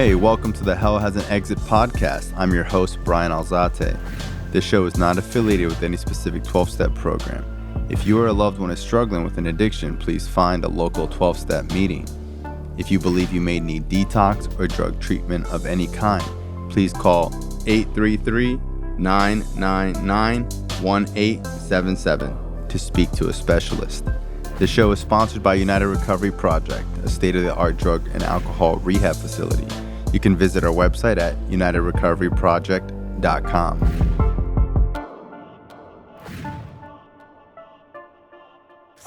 Hey, welcome to the Hell Has an Exit podcast. I'm your host, Bryan Alzate. This show is not affiliated with any specific 12-step program. If you or a loved one is struggling with an addiction, please find a local 12-step meeting. If you believe you may need detox or drug treatment of any kind, please call 833-999-1877 to speak to a specialist. The show is sponsored by United Recovery Project, a state-of-the-art drug and alcohol rehab facility. You can visit our website at unitedrecoveryproject.com.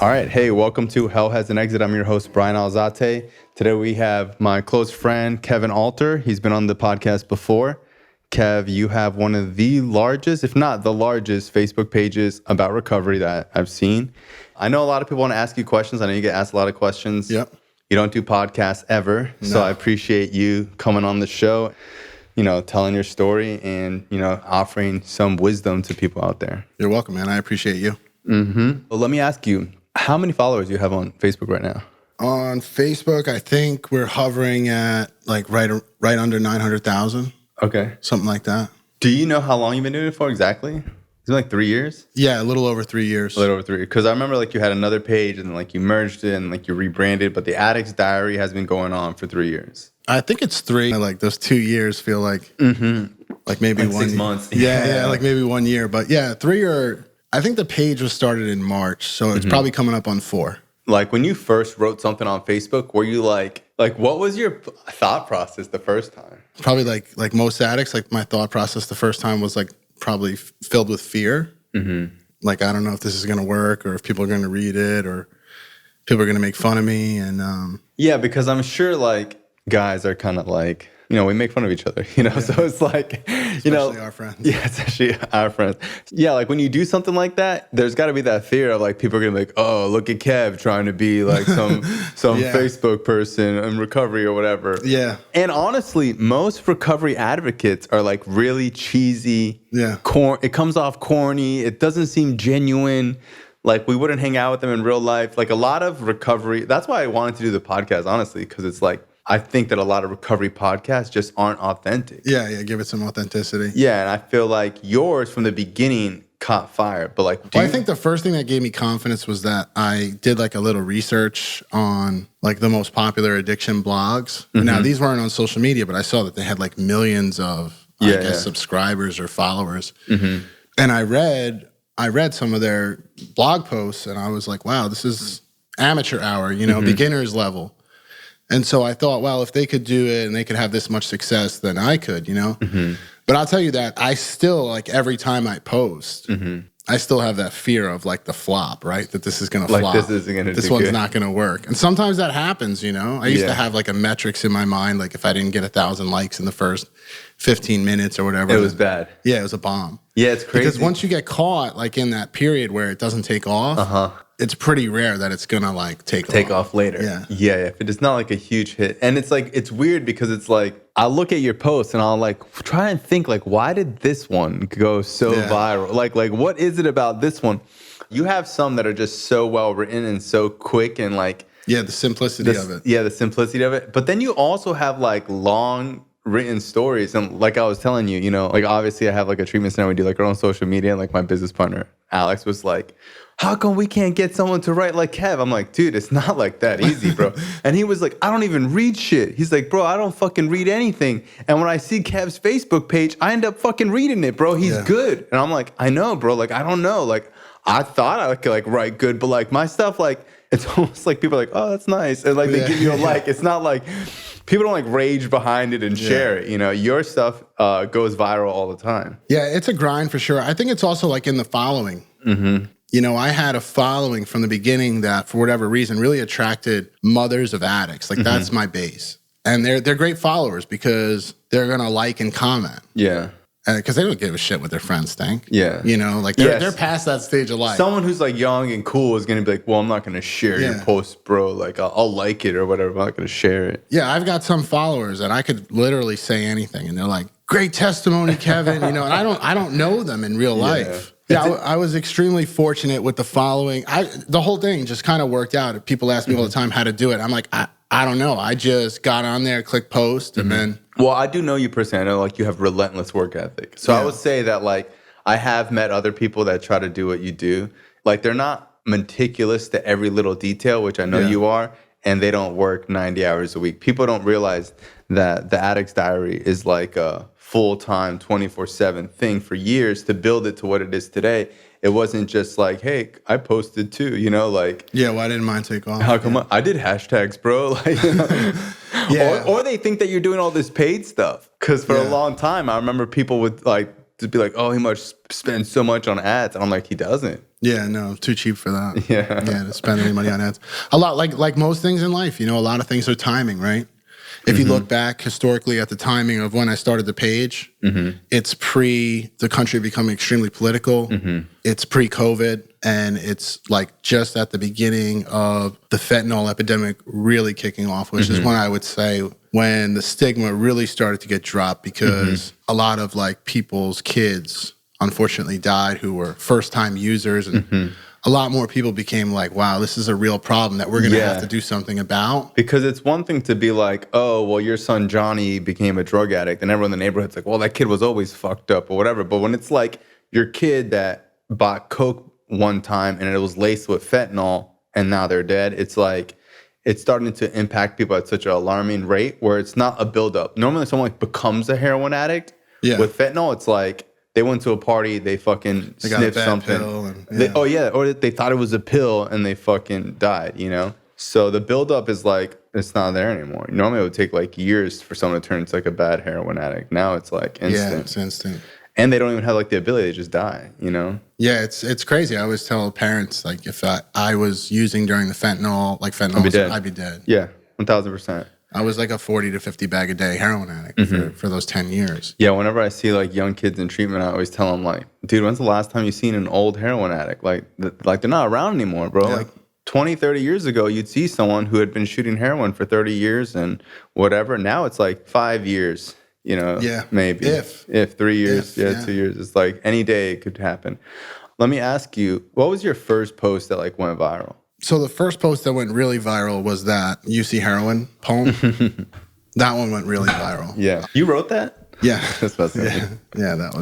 All right, hey, welcome to Hell Has an Exit. I'm your host, Bryan Alzate. Today we have my close friend, Kevin Alter. He's been on the podcast before. Kev, you have one of the largest, if not the largest, Facebook pages about recovery that I've seen. I know a lot of people want to ask you questions. I know you get asked a lot of questions. Yep. You don't do podcasts ever. No. So I appreciate you coming on the show, telling your story and, offering some wisdom to people out there. You're welcome, man. I appreciate you. Mm-hmm. Well, let me ask you, how many followers do you have on Facebook right now? On Facebook, I think we're hovering at like right under 900,000. Okay. Something like that. Do you know how long you've been doing it for exactly? Is it like 3 years? Yeah, a little over 3 years. A little over 3 years. Because I remember you had another page and you merged it and you rebranded, but the Addicts Diary has been going on for 3 years. I think it's 3. Like those 2 years feel like like maybe 1 6 months. Yeah, like maybe 1 year. But yeah, 3 or I think the page was started in March, so it's probably coming up on 4. Like when you first wrote something on Facebook, were you like what was your thought process the first time? Probably like most addicts, my thought process the first time was probably filled with fear. Mm-hmm. Like, I don't know if this is going to work or if people are going to read it or people are going to make fun of me. And yeah, because I'm sure guys are kind of we make fun of each other, Yeah. So it's especially our friends. Yeah, especially our friends. Yeah, when you do something like that, there's got to be that fear of people are going to be like, oh, look at Kev trying to be some Yeah. Facebook person in recovery or whatever. Yeah. And honestly, most recovery advocates are really cheesy. Yeah. It comes off corny. It doesn't seem genuine. We wouldn't hang out with them in real life. A lot of recovery. That's why I wanted to do the podcast, honestly, because it's I think that a lot of recovery podcasts just aren't authentic. Yeah, give it some authenticity. Yeah, and I feel yours from the beginning caught fire. But I think the first thing that gave me confidence was that I did a little research on the most popular addiction blogs. Mm-hmm. Now these weren't on social media, but I saw that they had millions of subscribers or followers. Mm-hmm. And I read some of their blog posts, and I was like, wow, this is amateur hour, beginner's level. And so I thought, well, if they could do it and they could have this much success, then I could, Mm-hmm. But I'll tell you that I still, every time I post, I still have that fear of the flop, right? That this is going to flop. This isn't going to This one's not going to work. And sometimes that happens, I used to have a metrics in my mind, if I didn't get 1,000 likes in the first 15 minutes or whatever. It was bad. Yeah, it was a bomb. Yeah, it's crazy. Because once you get caught, in that period where it doesn't take off, it's pretty rare that it's gonna take off later. Yeah. If it is not a huge hit, and it's it's weird because it's I'll look at your posts and I'll try and think why did this one go so viral? What is it about this one? You have some that are just so well written and so quick and the simplicity of it. Yeah, the simplicity of it. But then you also have long written stories, and I was telling you, obviously I have a treatment center. We do our own social media, and my business partner Alex was how come we can't get someone to write like Kev? I'm dude, it's not that easy, bro. And he was I don't even read shit. He's bro, I don't fucking read anything. And when I see Kev's Facebook page, I end up fucking reading it, bro. He's good. And I'm I know, bro. I don't know. I thought I could write good, but my stuff, it's almost people are oh, that's nice. And they give you a like. It's not people don't rage behind it and share it. Your stuff goes viral all the time. Yeah, it's a grind for sure. I think it's also in the following. Mm-hmm. I had a following from the beginning that, for whatever reason, really attracted mothers of addicts. That's my base. And they're great followers because they're going to like and comment. Yeah. Because they don't give a shit what their friends think. Yeah. They're past that stage of life. Someone who's young and cool is going to be well, I'm not going to share your post, bro. I'll like it or whatever. I'm not going to share it. Yeah, I've got some followers that I could literally say anything. And they're great testimony, Kevin. And I don't know them in real life. Yeah, I was extremely fortunate with the following. The whole thing just kind of worked out. People ask me all the time how to do it. I'm I don't know. I just got on there, clicked post, and then. Well, I do know you personally. I know like you have relentless work ethic. So I would say that like I have met other people that try to do what you do. Like they're not meticulous to every little detail, which I know you are, and they don't work 90 hours a week. People don't realize that the Addicts Diary is like a full-time 24/7 thing for years to build it to what it is today. It wasn't just like, hey, I posted too, you know, like. Yeah, why didn't mine take off? How come I did hashtags, bro? Like, you know? Or they think that you're doing all this paid stuff. Because for a long time, I remember people would like to be like, oh, he must spend so much on ads. And I'm like, he doesn't. Yeah, no, too cheap for that. Yeah. To spend any money on ads. A lot, like most things in life, you know, a lot of things are timing, right? If you look back historically at the timing of when I started the page, it's pre the country becoming extremely political. It's pre-COVID, and it's like just at the beginning of the fentanyl epidemic really kicking off, which is when I would say when the stigma really started to get dropped, because a lot of like people's kids unfortunately died who were first-time users, and a lot more people became like, wow, this is a real problem that we're going to have to do something about. Because it's one thing to be like, oh, well, your son Johnny became a drug addict, and everyone in the neighborhood's like, well, that kid was always fucked up or whatever. But when it's like your kid that bought coke one time and it was laced with fentanyl and now they're dead, it's like it's starting to impact people at such an alarming rate where it's not a buildup. Normally someone like becomes a heroin addict. With fentanyl, it's like they went to a party, they fucking sniffed something. Or they thought it was a pill and they fucking died, you know? So the buildup is like, it's not there anymore. Normally it would take like years for someone to turn into like a bad heroin addict. Now it's like instant. Yeah, it's instant. And they don't even have like the ability to just die, you know? Yeah, it's crazy. I always tell parents, like, if I was using during the fentanyl, I'd be dead. Yeah, 1,000%. I was like a 40 to 50 bag a day heroin addict for those 10 years. Yeah, whenever I see like young kids in treatment, I always tell them like, dude, when's the last time you seen an old heroin addict? Like they're not around anymore, bro. Yeah. Like 20, 30 years ago, you'd see someone who had been shooting heroin for 30 years and whatever. Now it's like 5 years, you know, maybe. If 3 years, 2 years. It's like any day it could happen. Let me ask you, what was your first post that like went viral? So the first post that went really viral was that UC Heroin poem. That one went really viral. Yeah. You wrote that? Yeah. That's fascinating. Yeah, that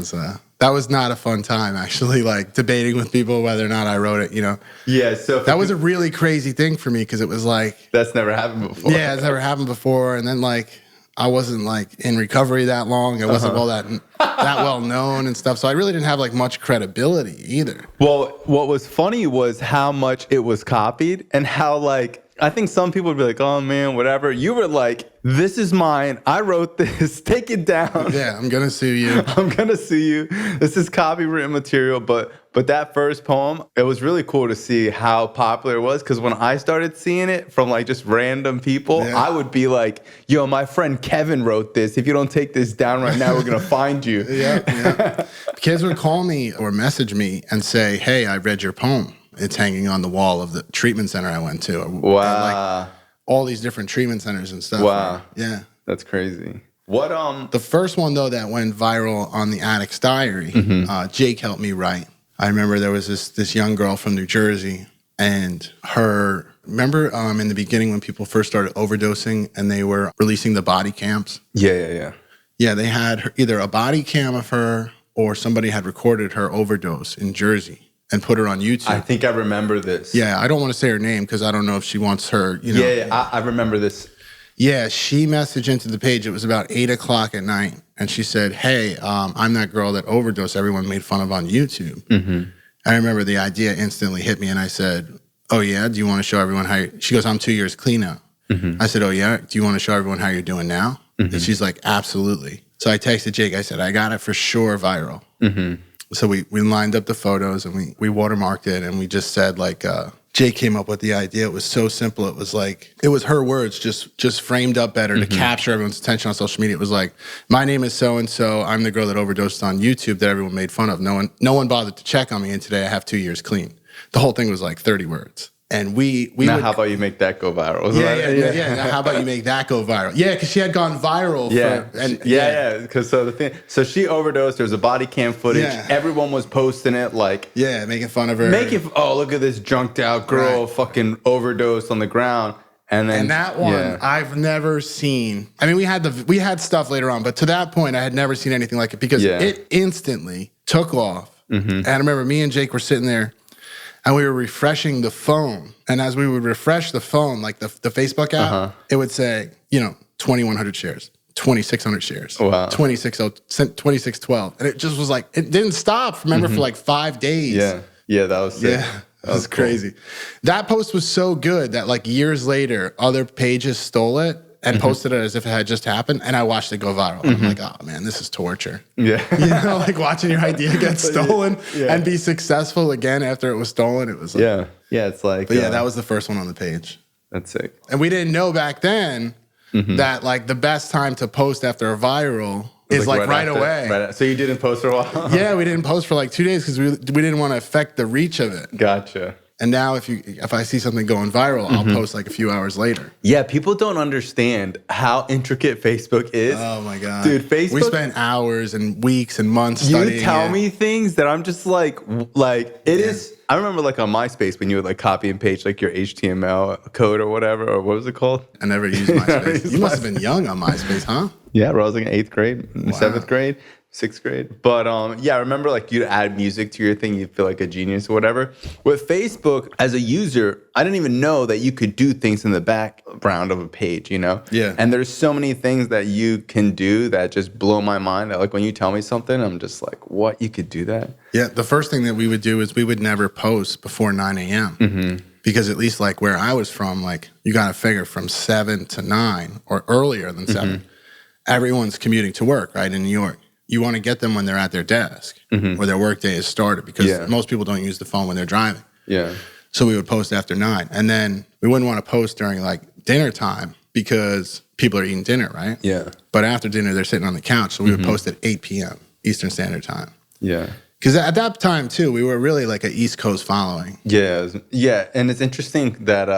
was not a fun time, actually, like debating with people whether or not I wrote it, you know. Yeah, so that was a really crazy thing for me because it was like... That's never happened before. Yeah, it's never happened before. And then like, I wasn't like in recovery that long. I wasn't all that well known and stuff. So I really didn't have like much credibility either. Well, what was funny was how much it was copied and how like, I think some people would be like, oh man, whatever. You were like, this is mine. I wrote this. Take it down. Yeah, I'm going to sue you. I'm going to sue you. This is copywritten material. But that first poem, it was really cool to see how popular it was. Because when I started seeing it from like just random people, I would be like, yo, my friend Kevin wrote this. If you don't take this down right now, we're going to find you. Yeah. Kids would call me or message me and say, hey, I read your poem. It's hanging on the wall of the treatment center I went to. Wow. And like all these different treatment centers and stuff. Wow. Yeah. That's crazy. What The first one though that went viral on the Addicts Diary, Jake helped me write. I remember there was this young girl from New Jersey, and remember in the beginning when people first started overdosing and they were releasing the body cams? Yeah. Yeah, they had either a body cam of her or somebody had recorded her overdose in Jersey and put her on YouTube. I think I remember this. Yeah, I don't want to say her name because I don't know if she wants her, you know. Yeah, I remember this. Yeah, she messaged into the page. It was about 8 o'clock at night. And she said, hey, I'm that girl that overdosed everyone made fun of on YouTube. I remember the idea instantly hit me. And I said, oh, yeah, do you want to show everyone how She goes, I'm 2 years clean now. I said, oh, yeah, do you want to show everyone how you're doing now? And she's like, absolutely. So I texted Jake. I said, I got it for sure viral. So we lined up the photos and we watermarked it. And we just said, like, Jake came up with the idea. It was so simple. It was like, it was her words just framed up better to capture everyone's attention on social media. It was like, my name is so-and-so. I'm the girl that overdosed on YouTube that everyone made fun of. No one bothered to check on me. And today I have 2 years clean. The whole thing was like 30 words. And how about you make that go viral? Yeah. Now, how about you make that go viral? Yeah, because she had gone viral. Because so she overdosed. There's a body cam footage. Yeah. Everyone was posting it, like making fun of her. Look at this junked out girl fucking overdosed on the ground. And that one I've never seen. I mean, we had stuff later on, but to that point, I had never seen anything like it because it instantly took off. And I remember me and Jake were sitting there and we were refreshing the phone. And as we would refresh the phone, like the Facebook app, it would say, 2,100 shares, 2,600 shares, 2612. And it just was like, it didn't stop, remember, for like 5 days. Yeah, that was sick. Yeah, that was crazy. Cool. That post was so good that like years later, other pages stole it and posted it as if it had just happened. And I watched it go viral. I'm like, oh man, this is torture. Yeah. Like watching your idea get stolen and be successful again after it was stolen. It was like, yeah, it's like. But that was the first one on the page. That's sick. And we didn't know back then that like the best time to post after a viral is like right away. So you didn't post for a while? Yeah, we didn't post for like 2 days because we didn't want to affect the reach of it. Gotcha. And now if I see something going viral, I'll post like a few hours later. Yeah, people don't understand how intricate Facebook is. Oh my God. Dude, Facebook. We spent hours and weeks and months studying. You tell me things that I'm just like it is. I remember like on MySpace when you would like copy and paste like your HTML code or whatever, or what was it called? I never used MySpace. You must have been young on MySpace, huh? Yeah, I was like in 8th grade, 7th grade, 6th grade. But I remember like you'd add music to your thing, you'd feel like a genius or whatever. With Facebook, as a user, I didn't even know that you could do things in the background of a page, Yeah. And there's so many things that you can do that just blow my mind. Like when you tell me something, I'm just like, what? You could do that? Yeah, the first thing that we would do is we would never post before 9 a.m. Because at least like where I was from, like you got to figure from 7 to 9 or earlier than 7. Everyone's commuting to work, right, in New York. You want to get them when they're at their desk or their workday has started because most people don't use the phone when they're driving. Yeah. So we would post after 9. And then we wouldn't want to post during like dinner time because people are eating dinner, right? Yeah. But after dinner, they're sitting on the couch. So we would post at 8 p.m. Eastern Standard Time. Yeah. Because at that time, too, we were really like an East Coast following. Yeah. And it's interesting that,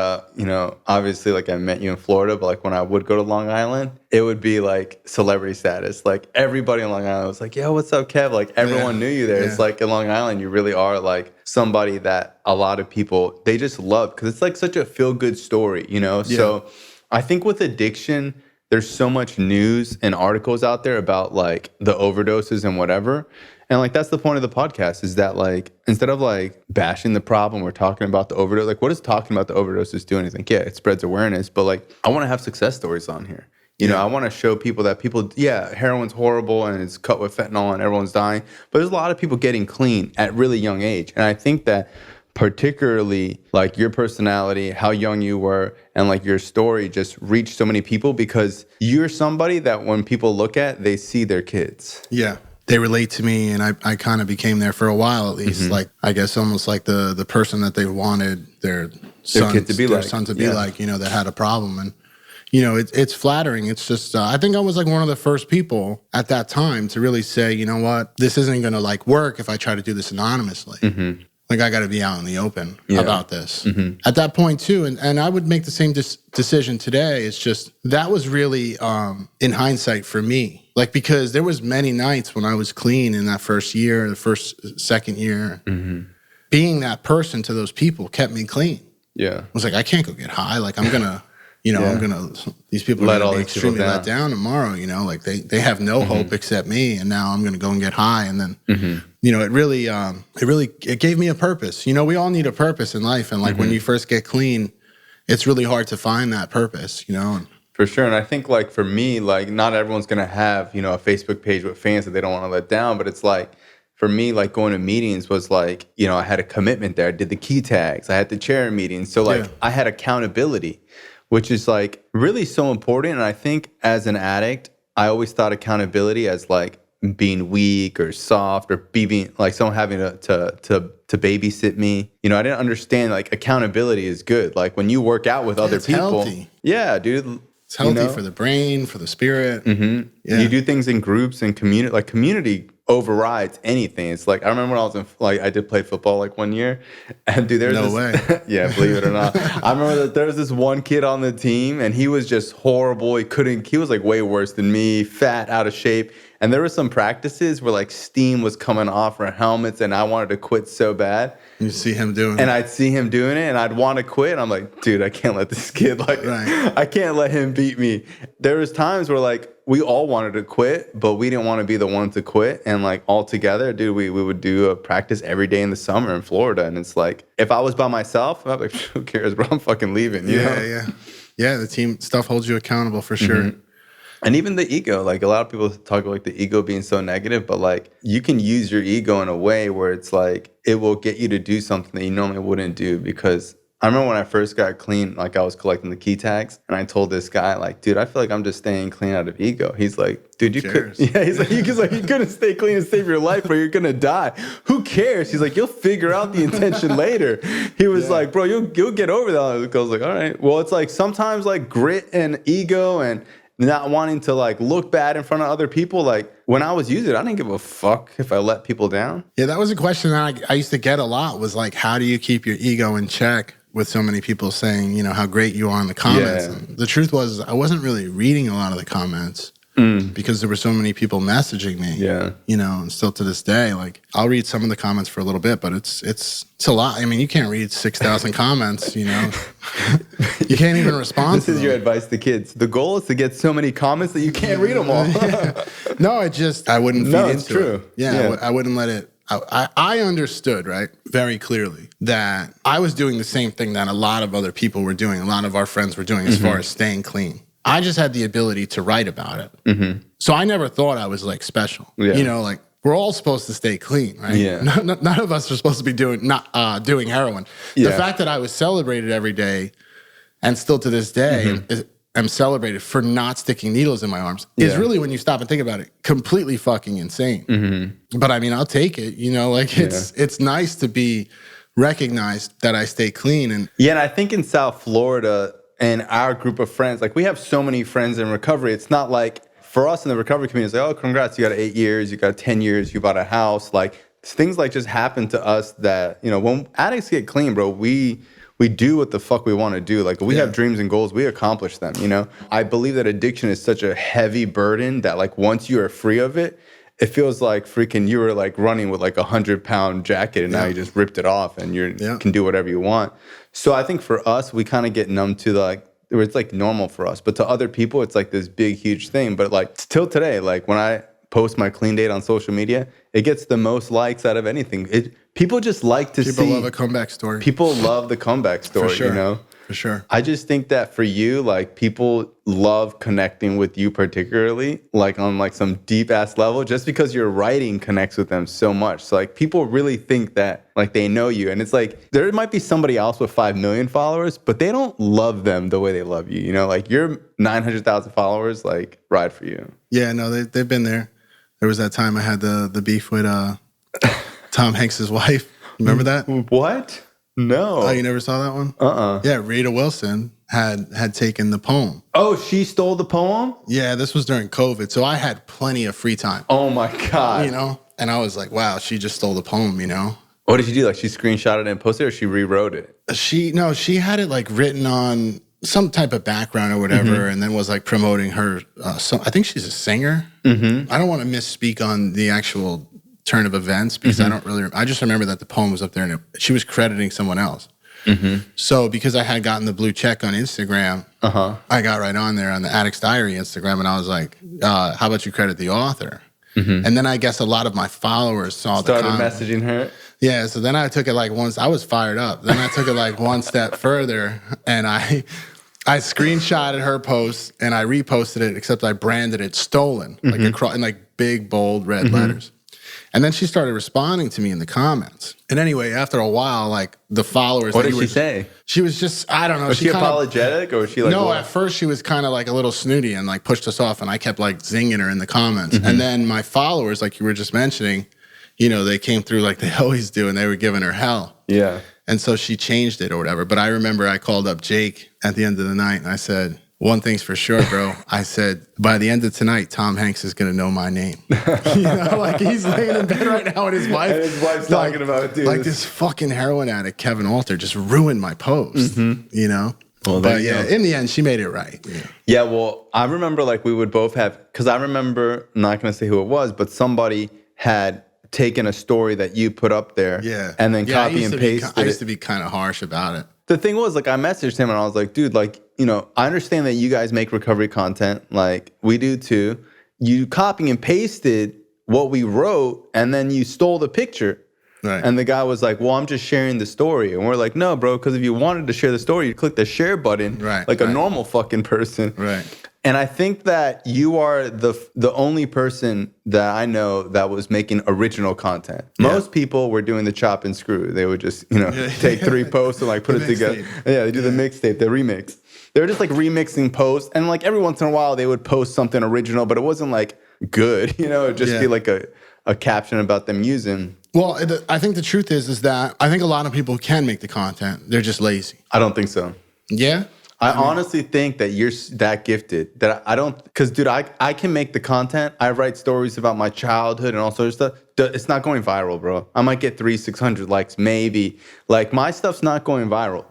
obviously, like I met you in Florida, but like when I would go to Long Island, it would be like celebrity status. Like everybody in Long Island was like, yo, what's up, Kev? Like everyone knew you there. Yeah. It's like in Long Island, you really are like somebody that a lot of people, they just love because it's like such a feel-good story, Yeah. So I think with addiction, there's so much news and articles out there about like the overdoses and whatever. And like that's the point of the podcast is that like instead of like bashing the problem, we're talking about the overdose. Like what does talking about the overdoses do anything? Yeah, it spreads awareness, but like I want to have success stories on here. I want to show people that heroin's horrible and it's cut with fentanyl and everyone's dying. But there's a lot of people getting clean at really young age. And I think that particularly like your personality, how young you were, and like your story just reached so many people because you're somebody that when people look at, they see their kids. Yeah. They relate to me, and I kind of became there for a while at least. Like I guess almost like the person that they wanted their son to be like, that had a problem. And it's flattering. It's just I think I was like one of the first people at that time to really say, you know what, this isn't going to like work if I try to do this anonymously. Like I got to be out in the open about this. At that point too, and I would make the same decision today. It's just that was really in hindsight for me. Like because there was many nights when I was clean in that first year, second year. Being that person to those people kept me clean. Yeah, I was like, I can't go get high. Like I'm gonna, these people are gonna be extremely let down tomorrow. Like they have no hope except me, and now I'm gonna go and get high, and then. It really gave me a purpose. We all need a purpose in life. And like when you first get clean, it's really hard to find that purpose, For sure. And I think like for me, like not everyone's going to have, a Facebook page with fans that they don't want to let down. But it's like, for me, like going to meetings was like, I had a commitment there. I did the key tags. I had the chair meetings. So like I had accountability, which is like really so important. And I think as an addict, I always thought accountability as like, being weak or soft or being like someone having to babysit me. I didn't understand like accountability is good. Like when you work out with other people. Healthy. Yeah, dude. It's healthy for the brain, for the spirit. Yeah. You do things in groups and community. Like community overrides anything. It's like I remember when I was I did play football like one year, and dude, there's way. Yeah, believe it or not, I remember that there was this one kid on the team, and he was just horrible. He was like way worse than me, fat, out of shape. And there were some practices where like steam was coming off our helmets and I wanted to quit so bad. You see him doing And it. I'd see him doing it and I'd want to quit. And I'm like, dude, I can't let this kid, like, I can't let him beat me. There was times where like we all wanted to quit, but we didn't want to be the one to quit. And like all together, dude, we would do a practice every day in the summer in Florida. And it's like, if I was by myself, I'd be like, who cares, bro? I'm fucking leaving. You know? Yeah, the team stuff holds you accountable for sure. Mm-hmm. And even the ego, like a lot of people talk about like the ego being so negative, but like you can use your ego in a way where it's like it will get you to do something that you normally wouldn't do. Because I remember when I first got clean, like I was collecting the key tags and I told this guy like, dude, I feel like I'm just staying clean out of ego. He's like, dude, you could, yeah, he's like, you couldn't stay clean and save your life or you're going to die. Who cares? He's like, you'll figure out the intention later. He was like, bro, you'll get over that. I was like, all right. Well, it's like sometimes like grit and ego and not wanting to like look bad in front of other people. Like when I was using it, I didn't give a fuck if I let people down. Yeah, that was a question that I used to get a lot was like, how do you keep your ego in check with so many people saying, you know, how great you are in the comments? Yeah. And the truth was I wasn't really reading a lot of the comments because there were so many people messaging me. Yeah. You know, and still to this day, like I'll read some of the comments for a little bit, but it's a lot. I mean, you can't read 6,000 comments, you know. You can't even respond This is your advice to kids. The goal is to get so many comments that you can't read them all. No, I wouldn't feed into it's true. it. Yeah. I wouldn't let it. I understood, right, very clearly that I was doing the same thing that a lot of other people were doing, a lot of our friends were doing as far as staying clean. I just had the ability to write about it. So I never thought I was like special. Yeah. You know, like we're all supposed to stay clean, right? Yeah. None of us are supposed to be doing heroin. Yeah. The fact that I was celebrated every day and still to this day am celebrated for not sticking needles in my arms is really, when you stop and think about it, completely fucking insane. But I mean, I'll take it. You know, like it's nice to be recognized that I stay clean. And and I think in South Florida and our group of friends, like we have so many friends in recovery. It's not like for us in the recovery community, it's like, oh, congrats, you got 8 years, you got 10 years, you bought a house. Like things like just happen to us that, you know, when addicts get clean, bro, we do what the fuck we want to do. Like we have dreams and goals, we accomplish them, you know? I believe that addiction is such a heavy burden that like once you are free of it, it feels like freaking you were like running with like 100-pound jacket and now you just ripped it off and you can do whatever you want. So I think for us, we kind of get numb to like, it's like normal for us, but to other people, it's like this big, huge thing. But like still today, like when I post my clean date on social media, it gets the most likes out of anything. People just like to see. people love a comeback story. People love the comeback story, For sure. you know? For sure. I just think that for you, like people love connecting with you particularly, like on like some deep ass level, just because your writing connects with them so much. So like people really think that like they know you. And it's like, there might be somebody else with 5 million followers, but they don't love them the way they love you. You know, like your 900,000 followers, like ride for you. Yeah, no, they've been there. There was that time I had the beef with Tom Hanks's wife. Remember that? What? No. Oh, you never saw that one? Yeah, Rita Wilson had taken the poem. Oh, she stole the poem? Yeah, this was during COVID, so I had plenty of free time. Oh my God. You know? And I was like, wow, she just stole the poem, you know? What did she do? Like she screenshotted it and posted it, or she rewrote it? She had it like written on some type of background or whatever, and then was like promoting her. I think she's a singer. I don't want to misspeak on the actual turn of events because I just remember that the poem was up there and she was crediting someone else. So because I had gotten the blue check on Instagram, I got right on there on the Addicts Diary Instagram and I was like, how about you credit the author? And then I guess a lot of my followers started messaging her. Yeah, so then I took it like I was fired up. Then I took it like one step further and I screenshotted her post and I reposted it, except I branded it stolen, like across in like big, bold red letters. And then she started responding to me in the comments. And anyway, after a while, like the followers. What did she say? She was just, I don't know. Was she apologetic or was she like? No, what? at first she was kind of like a little snooty and like pushed us off and I kept like zinging her in the comments. And then my followers, like you were just mentioning, you know, they came through like they always do and they were giving her hell. Yeah. And so she changed it or whatever. But I remember I called up Jake at the end of the night and I said, one thing's for sure, bro. I said, by the end of tonight, Tom Hanks is going to know my name. You know, like he's laying in bed right now with his wife. And his wife's talking about it, dude. Like this fucking heroin addict, Kevin Alter, just ruined my post, you know? Well, but yeah, in the end, she made it right. Yeah, well, I remember like we would both have, because I remember, I'm not going to say who it was, but somebody had taken a story that you put up there and then copy and pasted it. I used to be kind of harsh about it. The thing was, like, I messaged him and I was like, dude, like, you know, I understand that you guys make recovery content. Like, we do too. You copy and pasted what we wrote and then you stole the picture. Right. And the guy was like, well, I'm just sharing the story. And we're like, no, bro, because if you wanted to share the story, you'd click the share button like a normal fucking person. Right. And I think that you are the only person that I know that was making original content. Most people were doing the chop and screw. They would just, you know, take 3 posts and like put it together. Yeah, they do the mixtape, the remix. They were just like remixing posts. And like every once in a while they would post something original, but it wasn't like good, you know, it'd just be like a caption about them using. Well, I think the truth is that I think a lot of people can make the content. They're just lazy. I don't think so. Yeah? I honestly think that you're that gifted that I don't, because dude, I can make the content. I write stories about my childhood and all sorts of stuff. It's not going viral, bro. I might get 600 likes, maybe. Like my stuff's not going viral.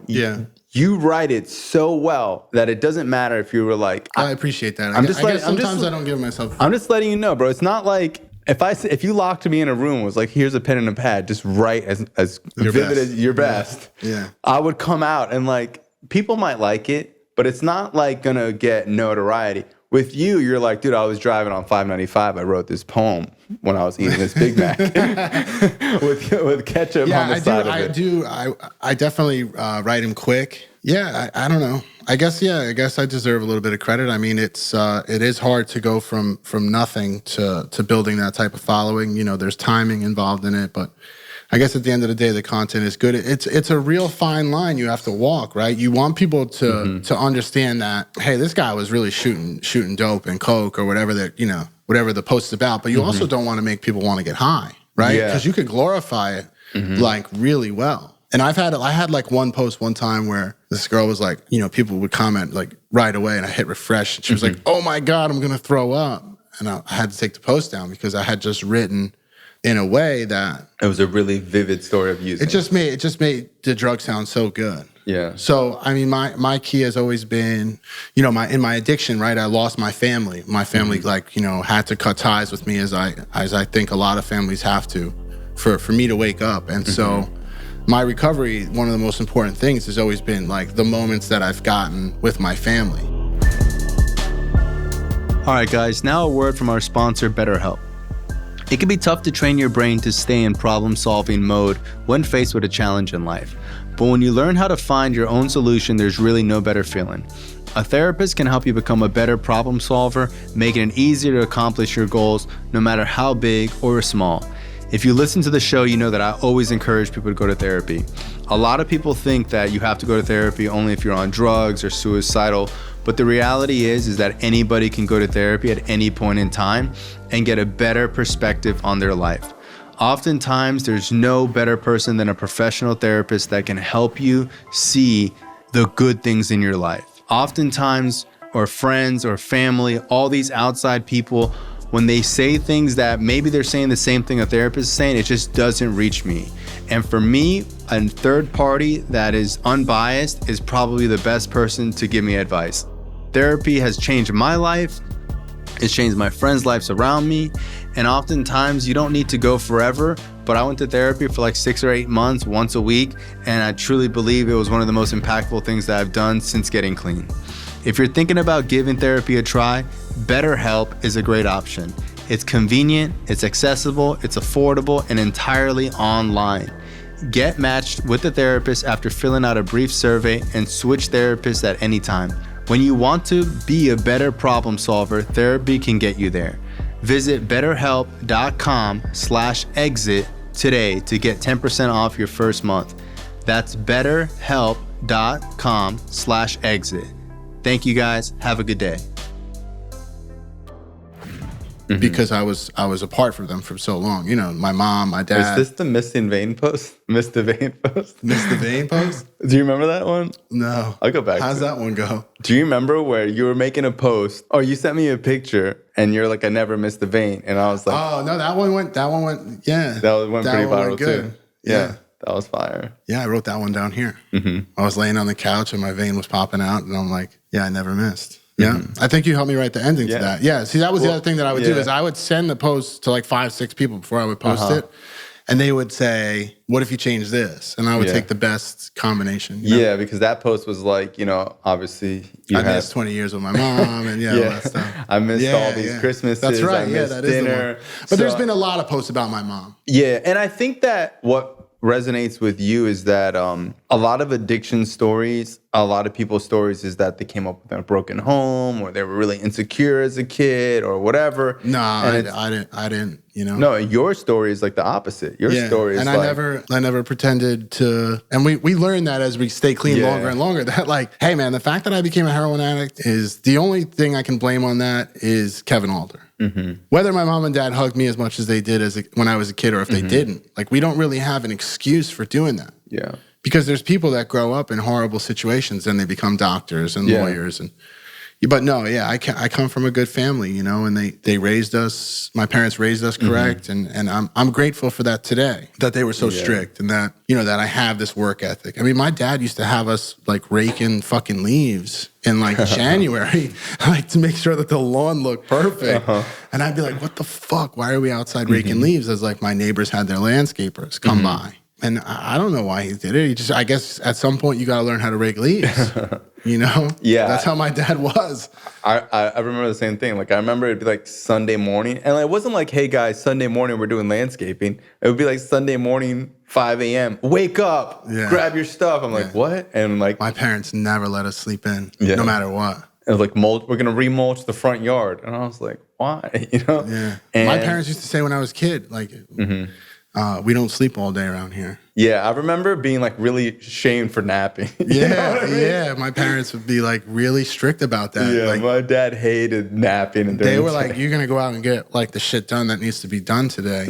You write it so well that it doesn't matter if you were like. I appreciate that. Sometimes I don't give myself. I'm just letting you know, bro. It's not like if you locked me in a room, was like, here's a pen and a pad, just write as vivid as your best. Yeah. I would come out and like. People might like it, but it's not like gonna get notoriety. With you, you're like, dude, I was driving on 595. I wrote this poem when I was eating this Big Mac with ketchup on the side of it. I definitely write him quick. Yeah, I don't know. I guess I deserve a little bit of credit. I mean, it is hard to go from nothing to building that type of following. You know, there's timing involved in it, but I guess at the end of the day, the content is good. It's a real fine line you have to walk, right? You want people to understand that, hey, this guy was really shooting dope and coke or whatever whatever the post's about. But you also don't want to make people want to get high, right? Because you could glorify it like really well. And I had like one post one time where this girl was like, you know, people would comment like right away, and I hit refresh, and she was like, "Oh my God, I'm gonna throw up," and I had to take the post down because I had just written in a way that it was a really vivid story of using. It just made the drug sound so good. Yeah. So I mean, my key has always been, you know, in my addiction, right? I lost my family. My family, like, you know, had to cut ties with me as I think a lot of families have to, for me to wake up. And so my recovery, one of the most important things has always been like the moments that I've gotten with my family. All right, guys, now a word from our sponsor, BetterHelp. It can be tough to train your brain to stay in problem-solving mode when faced with a challenge in life. But when you learn how to find your own solution, there's really no better feeling. A therapist can help you become a better problem solver, making it easier to accomplish your goals, no matter how big or small. If you listen to the show, you know that I always encourage people to go to therapy. A lot of people think that you have to go to therapy only if you're on drugs or suicidal, but the reality is that anybody can go to therapy at any point in time and get a better perspective on their life. Oftentimes, there's no better person than a professional therapist that can help you see the good things in your life. Oftentimes, or friends or family, all these outside people, when they say things that maybe they're saying the same thing a therapist is saying, it just doesn't reach me. And for me, a third party that is unbiased is probably the best person to give me advice. Therapy has changed my life. It's changed my friends' lives around me. And oftentimes you don't need to go forever, but I went to therapy for like 6 or 8 months, once a week. And I truly believe it was one of the most impactful things that I've done since getting clean. If you're thinking about giving therapy a try, BetterHelp is a great option. It's convenient, it's accessible, it's affordable, and entirely online. Get matched with a therapist after filling out a brief survey and switch therapists at any time. When you want to be a better problem solver, therapy can get you there. Visit betterhelp.com/exit today to get 10% off your first month. That's betterhelp.com/exit. Thank you guys. Have a good day. Because I was apart from them for so long. You know, my mom, my dad. Is this the Missing Vein post? Miss the Vein post? Miss the Vein post? Do you remember that one? No. I'll go back. How's that one go? Do you remember where you were making a post? Oh, you sent me a picture and you're like, I never missed the vein. And I was like, oh, no, that one went, yeah. That went pretty viral too. Yeah. That was fire. Yeah, I wrote that one down here. I was laying on the couch and my vein was popping out, and I'm like, yeah, I never missed. Yeah, I think you helped me write the ending to that. Yeah, see, that was the other thing that I would do is I would send the post to like 5, 6 people before I would post it. And they would say, what if you change this? And I would take the best combination. You know? Yeah, because that post was like, obviously I missed 20 years with my mom and all that stuff. I missed all these Christmases. That's right. I missed that dinner. is the one. But there's been a lot of posts about my mom. Yeah, and I think that what resonates with you is that a lot of addiction stories, a lot of people's stories is that they came up with a broken home or they were really insecure as a kid or whatever. No, I didn't. No, your story is like the opposite. Your story is and like... I never pretended to, and we learned that as we stay clean longer and longer, that like, hey man, the fact that I became a heroin addict is the only thing I can blame on that is Kevin Alder. Whether my mom and dad hugged me as much as they did when I was a kid or if they didn't, like we don't really have an excuse for doing that. Yeah. Because there's people that grow up in horrible situations and they become doctors and lawyers and... But no, I come from a good family, and they raised us. My parents raised us correct, and I'm grateful for that today. That they were so strict, and that that I have this work ethic. I mean, my dad used to have us like raking fucking leaves in like January, like to make sure that the lawn looked perfect. And I'd be like, "What the fuck? Why are we outside raking leaves?" As like my neighbors had their landscapers come by. And I don't know why he did it. I guess at some point you got to learn how to rake leaves. Yeah. That's how my dad was. I remember the same thing. Like I remember it'd be like Sunday morning, and it wasn't like, "Hey guys, Sunday morning we're doing landscaping." It would be like Sunday morning, 5 a.m. Wake up, grab your stuff. I'm like, what? And like my parents never let us sleep in, no matter what. It was like we're gonna remulch the front yard, and I was like, why? Yeah. And my parents used to say when I was a kid, like. We don't sleep all day around here. Yeah, I remember being like really shamed for napping. Yeah. My parents would be like really strict about that. Yeah, like, my dad hated napping. And they were like, "You're gonna go out and get like the shit done that needs to be done today,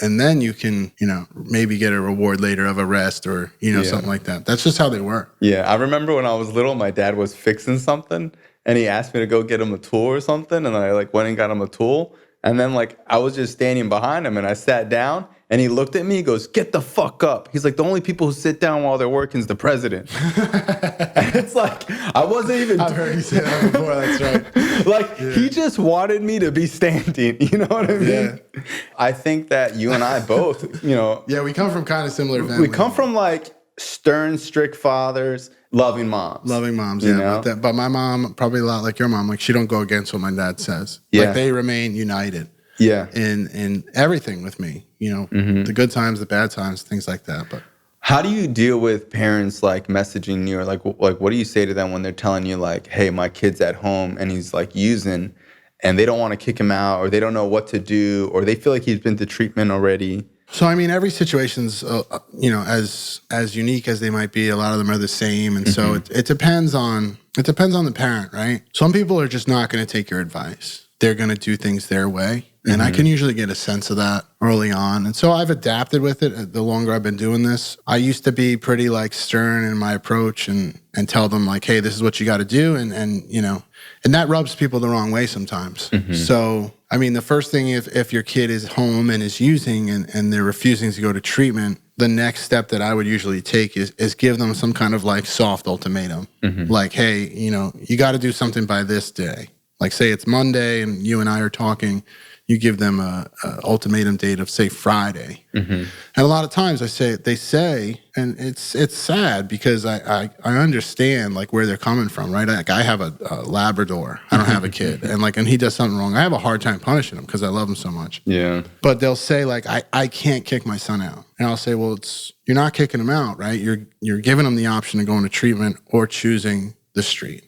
and then you can, maybe get a reward later of a rest or something like that." That's just how they were. Yeah, I remember when I was little, my dad was fixing something, and he asked me to go get him a tool or something, and I like went and got him a tool, and then like I was just standing behind him, and I sat down. And he looked at me, he goes, "Get the fuck up." He's like, "The only people who sit down while they're working is the president." And it's like, I wasn't even... I've heard you say that before, that's right. He just wanted me to be standing, you know what I mean? Yeah. I think that you and I both, Yeah, we come from kind of similar families. We come from like stern, strict fathers, loving moms. Loving moms, yeah. But my mom, probably a lot like your mom, like she don't go against what my dad says. Yeah. Like they remain united. Yeah. In everything with me, the good times, the bad times, things like that. But how do you deal with parents like messaging you or like what do you say to them when they're telling you like, "Hey, my kid's at home and he's like using," and they don't want to kick him out or they don't know what to do or they feel like he's been to treatment already? So I mean, every situation's as unique as they might be. A lot of them are the same, and so it depends on the parent, right? Some people are just not going to take your advice. They're going to do things their way. And I can usually get a sense of that early on. And so I've adapted with it the longer I've been doing this. I used to be pretty like stern in my approach and tell them like, "Hey, this is what you got to do." And that rubs people the wrong way sometimes. So, I mean, the first thing, if your kid is home and is using and they're refusing to go to treatment, the next step that I would usually take is give them some kind of like soft ultimatum. Like, "Hey, you got to do something by this day." Like say it's Monday and you and I are talking, you give them a ultimatum date of say Friday. And a lot of times they say, and it's sad because I understand like where they're coming from, right? Like I have a Labrador, I don't have a kid, and he does something wrong, I have a hard time punishing him because I love him so much. Yeah. But they'll say like, I can't kick my son out. And I'll say, well, you're not kicking him out, right? You're giving him the option to go into treatment or choosing the street.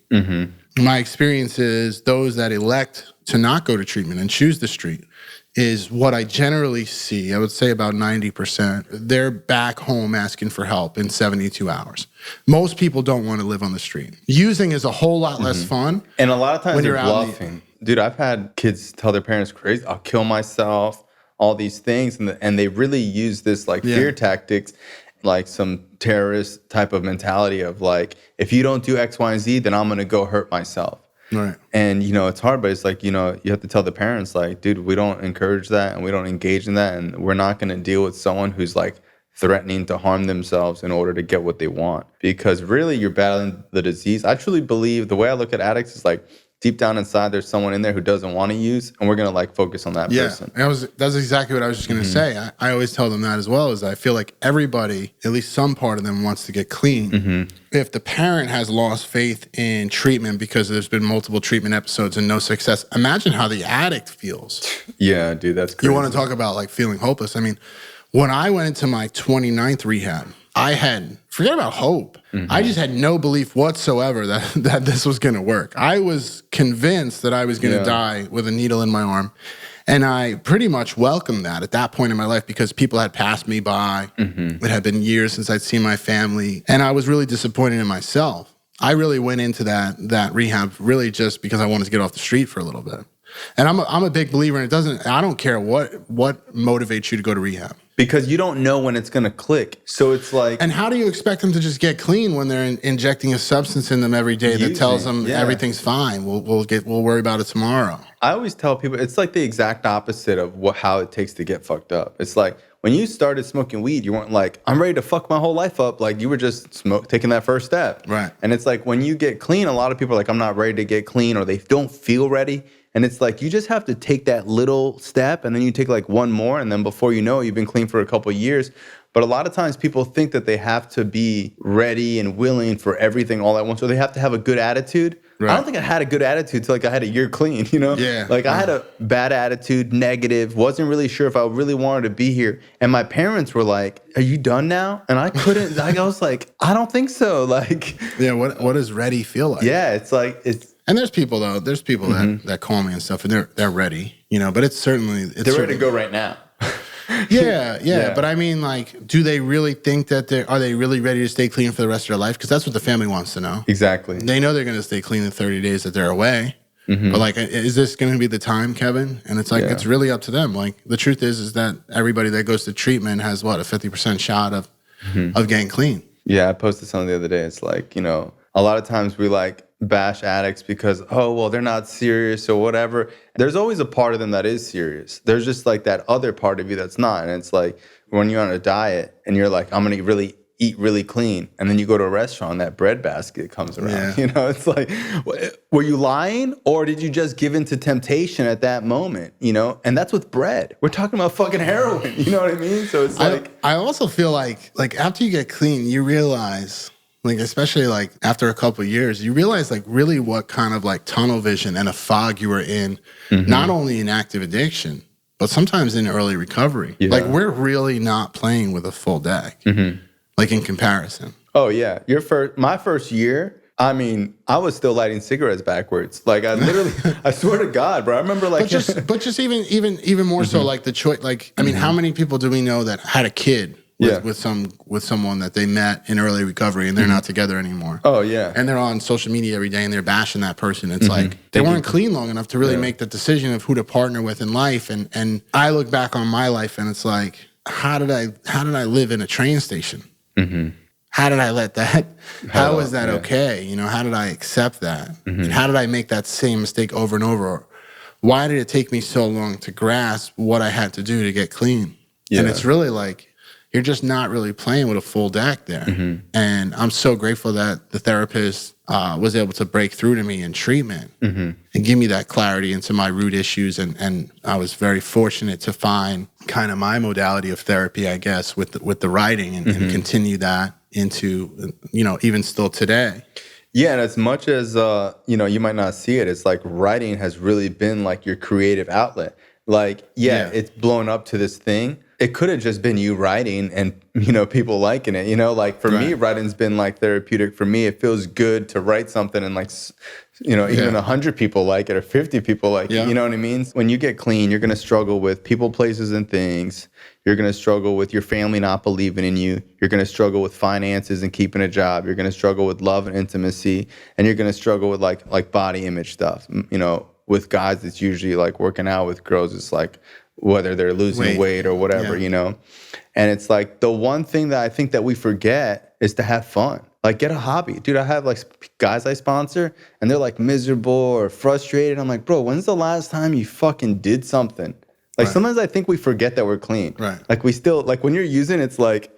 My experience is those that elect to not go to treatment and choose the street is what I generally see. I would say about 90%. They're back home asking for help in 72 hours. Most people don't want to live on the street. Using is a whole lot less fun. And a lot of times when they're you're bluffing. Dude, I've had kids tell their parents, "Crazy, I'll kill myself," all these things. And they really use this like fear tactics, like some terrorist type of mentality of like, if you don't do X, Y, and Z, then I'm going to go hurt myself. Right. And, it's hard, but it's like, you have to tell the parents like, dude, we don't encourage that and we don't engage in that. And we're not going to deal with someone who's like threatening to harm themselves in order to get what they want. Because really, you're battling the disease. I truly believe the way I look at addicts is like, deep down inside, there's someone in there who doesn't want to use, and we're going to like focus on that person. That's exactly what I was just going to say. I always tell them that as well, is I feel like everybody, at least some part of them, wants to get clean. If the parent has lost faith in treatment because there's been multiple treatment episodes and no success, imagine how the addict feels. Yeah, dude, that's crazy. You want to talk about like feeling hopeless. I mean, when I went into my 29th rehab, I had, forget about hope. I just had no belief whatsoever that this was going to work. I was convinced that I was going to die with a needle in my arm. And I pretty much welcomed that at that point in my life because people had passed me by. It had been years since I'd seen my family. And I was really disappointed in myself. I really went into that rehab really just because I wanted to get off the street for a little bit. And I'm a big believer in I don't care what motivates you to go to rehab. Because you don't know when it's going to click. So it's like... And how do you expect them to just get clean when they're injecting a substance in them every day that tells them everything's fine? We'll worry about it tomorrow. I always tell people it's like the exact opposite of how it takes to get fucked up. It's like when you started smoking weed, you weren't like, I'm ready to fuck my whole life up. Like you were just taking that first step. Right. And it's like when you get clean, a lot of people are like, I'm not ready to get clean, or they don't feel ready. And it's like, you just have to take that little step, and then you take like one more, and then before you know it, you've been clean for a couple of years. But a lot of times people think that they have to be ready and willing for everything all at once, or they have to have a good attitude. Right. I don't think I had a good attitude till like I had a year clean, you know? Yeah. Like I had a bad attitude, negative, wasn't really sure if I really wanted to be here. And my parents were like, are you done now? And I couldn't, like, I was like, I don't think so. Like, yeah, what does ready feel like? Yeah, it's like, and there's people though. There's people that call me and stuff, and they're ready, you know. But they're ready to go right now. yeah. But I mean, like, do they really think that are they really ready to stay clean for the rest of their life? Because that's what the family wants to know. Exactly. They know they're going to stay clean the 30 days that they're away. But like, is this going to be the time, Kevin? And it's like it's really up to them. Like the truth is that everybody that goes to treatment has what, a 50% shot of getting clean. Yeah, I posted something the other day. It's like, you know, a lot of times we like bash addicts because, oh, well, they're not serious or whatever. There's always a part of them that is serious. There's just like that other part of you that's not. And it's like when you're on a diet and you're like, I'm going to really eat really clean. And then you go to a restaurant, that bread basket comes around. Yeah. You know, it's like, were you lying or did you just give in to temptation at that moment? You know, and that's with bread. We're talking about fucking heroin. You know what I mean? So it's like. I also feel like after you get clean, you realize. Like, especially like after a couple of years, you realize like really what kind of like tunnel vision and a fog you were in, not only in active addiction, but sometimes in early recovery. Yeah. Like we're really not playing with a full deck, like in comparison. Oh yeah. My first year, I mean, I was still lighting cigarettes backwards. Like I literally, I swear to God, bro. I remember like, but just even more so like the choice, like, I mean, how many people do we know that had a kid with someone that they met in early recovery and they're not together anymore? Oh yeah. And they're on social media every day and they're bashing that person. It's like they weren't clean long enough to really make the decision of who to partner with in life. And I look back on my life and it's like, how did I live in a train station? How did I let that? How was that okay? You know, how did I accept that? And how did I make that same mistake over and over? Why did it take me so long to grasp what I had to do to get clean? Yeah. And it's really like, you're just not really playing with a full deck there. And I'm so grateful that the therapist was able to break through to me in treatment and give me that clarity into my root issues. And I was very fortunate to find kind of my modality of therapy, I guess, with the writing and continue that into, you know, even still today. Yeah, and as much as, you know, you might not see it, it's like writing has really been like your creative outlet. Like, it's blown up to this thing. It could have just been you writing and, you know, people liking it, you know, like for me, writing's been like therapeutic for me. It feels good to write something and like, you know, even 100 people like it or 50 people like it, you know what I mean? When you get clean, you're going to struggle with people, places, and things. You're going to struggle with your family not believing in you. You're going to struggle with finances and keeping a job. You're going to struggle with love and intimacy. And you're going to struggle with like body image stuff. You know, with guys, it's usually like working out. With girls, it's like whether they're losing weight or whatever, you know? And it's like the one thing that I think that we forget is to have fun. Like get a hobby. Dude, I have like guys I sponsor and they're like miserable or frustrated. I'm like, bro, when's the last time you fucking did something? Like sometimes I think we forget that we're clean. Right. Like we still, like when you're using, it's like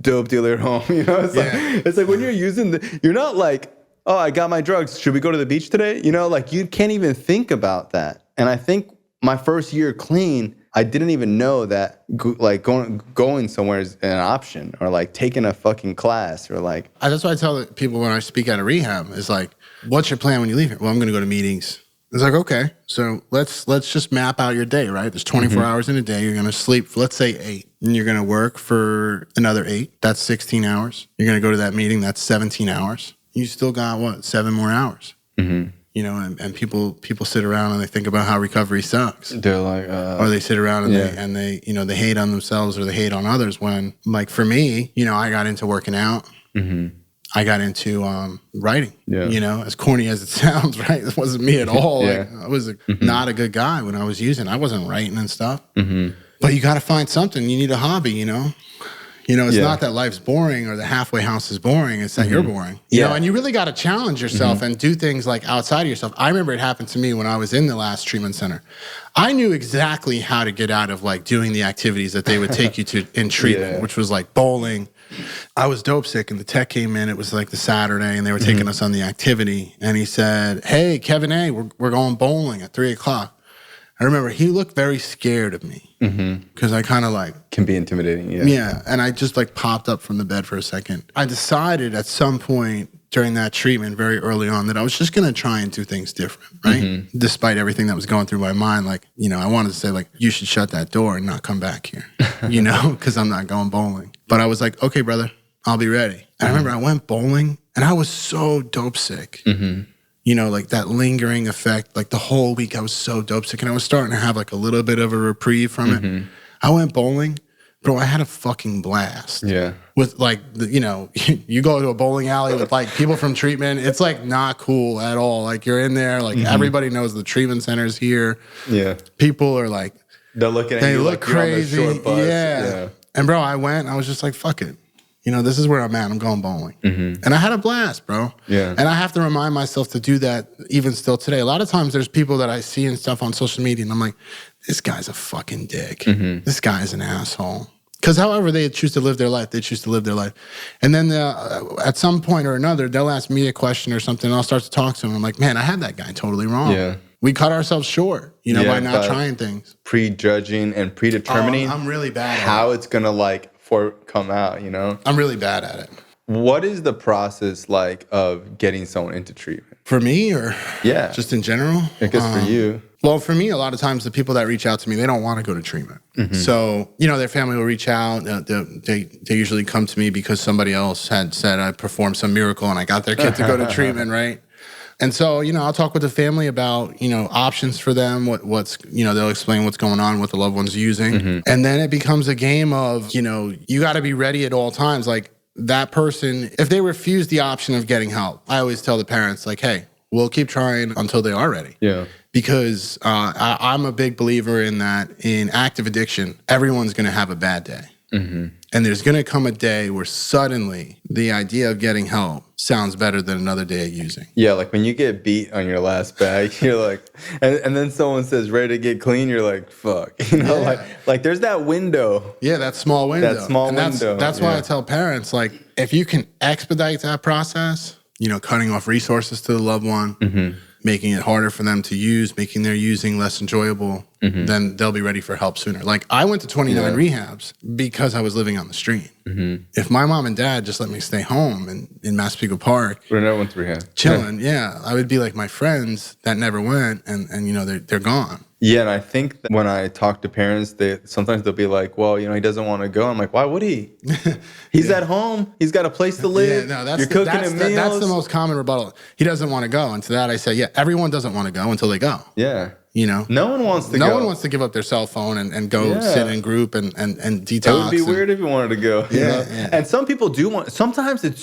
dope dealer at home. You know, it's like when you're using, you're not like, oh, I got my drugs. Should we go to the beach today? You know, like you can't even think about that. And I think my first year clean, I didn't even know that like going somewhere is an option, or like taking a fucking class, or like. That's why I tell people when I speak at a rehab is like, what's your plan when you leave here? Well, I'm going to go to meetings. It's like, okay, so let's just map out your day, right? There's 24 hours in a day. You're going to sleep for, let's say 8, and you're going to work for another 8. That's 16 hours. You're going to go to that meeting. That's 17 hours. You still got what, 7 more hours? You know, and people sit around and they think about how recovery sucks. They're like, or they sit around and they you know, they hate on themselves or they hate on others. When, like for me, you know, I got into working out. I got into writing, you know, as corny as it sounds, right? It wasn't me at all. Like, I was not a good guy when I was using. I wasn't writing and stuff. But you got to find something. You need a hobby, you know? You know, it's not that life's boring or the halfway house is boring. It's that you're boring. You know, and you really got to challenge yourself and do things like outside of yourself. I remember it happened to me when I was in the last treatment center. I knew exactly how to get out of like doing the activities that they would take you to in treatment, which was like bowling. I was dope sick and the tech came in. It was like the Saturday and they were taking us on the activity. And he said, hey, Kevin A., we're going bowling at 3 o'clock. I remember he looked very scared of me because I kind of like... Can be intimidating, Yeah, and I just like popped up from the bed for a second. I decided at some point during that treatment very early on that I was just going to try and do things different, right? Despite everything that was going through my mind, like, you know, I wanted to say like, you should shut that door and not come back here, you know, because I'm not going bowling. But I was like, okay, brother, I'll be ready. And I remember I went bowling and I was so dope sick. You know, like that lingering effect, like the whole week I was so dope sick and I was starting to have like a little bit of a reprieve from it. I went bowling, bro, I had a fucking blast. Yeah. With like, you know, you go to a bowling alley with like people from treatment, it's like not cool at all. Like you're in there, like everybody knows the treatment center's here. Yeah. People are like, they're looking at they you look like crazy. You're on the short bus. Yeah. And bro, I went, I was just like, fuck it. You know, this is where I'm at. I'm going bowling. And I had a blast, bro. Yeah. And I have to remind myself to do that even still today. A lot of times there's people that I see and stuff on social media and I'm like, this guy's a fucking dick. This guy's an asshole. Because however they choose to live their life, they choose to live their life. And then at some point or another, they'll ask me a question or something and I'll start to talk to them. I'm like, man, I had that guy totally wrong. Yeah. We cut ourselves short, you know, by not trying things. Prejudging and predetermining. I'm really bad at how it's going to like come out, you know? I'm really bad at it. What is the process like of getting someone into treatment? For me or just in general? I guess for you. Well, for me, a lot of times the people that reach out to me, they don't want to go to treatment. So, you know, their family will reach out. They usually come to me because somebody else had said I performed some miracle and I got their kid to go to treatment, right? And so, you know, I'll talk with the family about, you know, options for them, what's, you know, they'll explain what's going on, what the loved one's using. And then it becomes a game of, you know, you got to be ready at all times. Like that person, if they refuse the option of getting help, I always tell the parents like, hey, we'll keep trying until they are ready. Yeah. Because I'm a big believer in that in active addiction, everyone's going to have a bad day. And there's going to come a day where suddenly the idea of getting help sounds better than another day of using. Yeah, like when you get beat on your last bag, you're like, and then someone says ready to get clean, you're like, fuck. You know, like there's that window. Yeah, that small window. Window. That's why I tell parents, like, if you can expedite that process, you know, cutting off resources to the loved one, making it harder for them to use, making their using less enjoyable, then they'll be ready for help sooner. Like I went to 29 rehabs because I was living on the street. If my mom and dad just let me stay home in Massapequa Park, but I never went to rehab, chilling, I would be like my friends that never went, and you know they're gone. Yeah, and I think that when I talk to parents, sometimes they'll be like, well, you know, he doesn't want to go. I'm like, why would he? He's at home. He's got a place to live. Yeah, no, that's the most common rebuttal. He doesn't want to go. And to that I say, yeah, everyone doesn't want to go until they go. Yeah. You know? No one wants to go. No one wants to give up their cell phone and go sit in group and detox. It would be weird if you wanted to go. Yeah. And some people do want, sometimes there's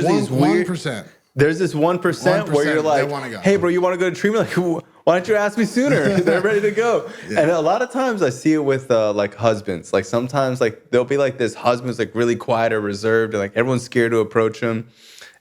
these weird... 1%. There's this 1% where you're like, hey, bro, you want to go to treatment? Like, why don't you ask me sooner? They're ready to go. And a lot of times I see it with like husbands. Like sometimes like there'll be like this husband's like really quiet or reserved and like everyone's scared to approach him.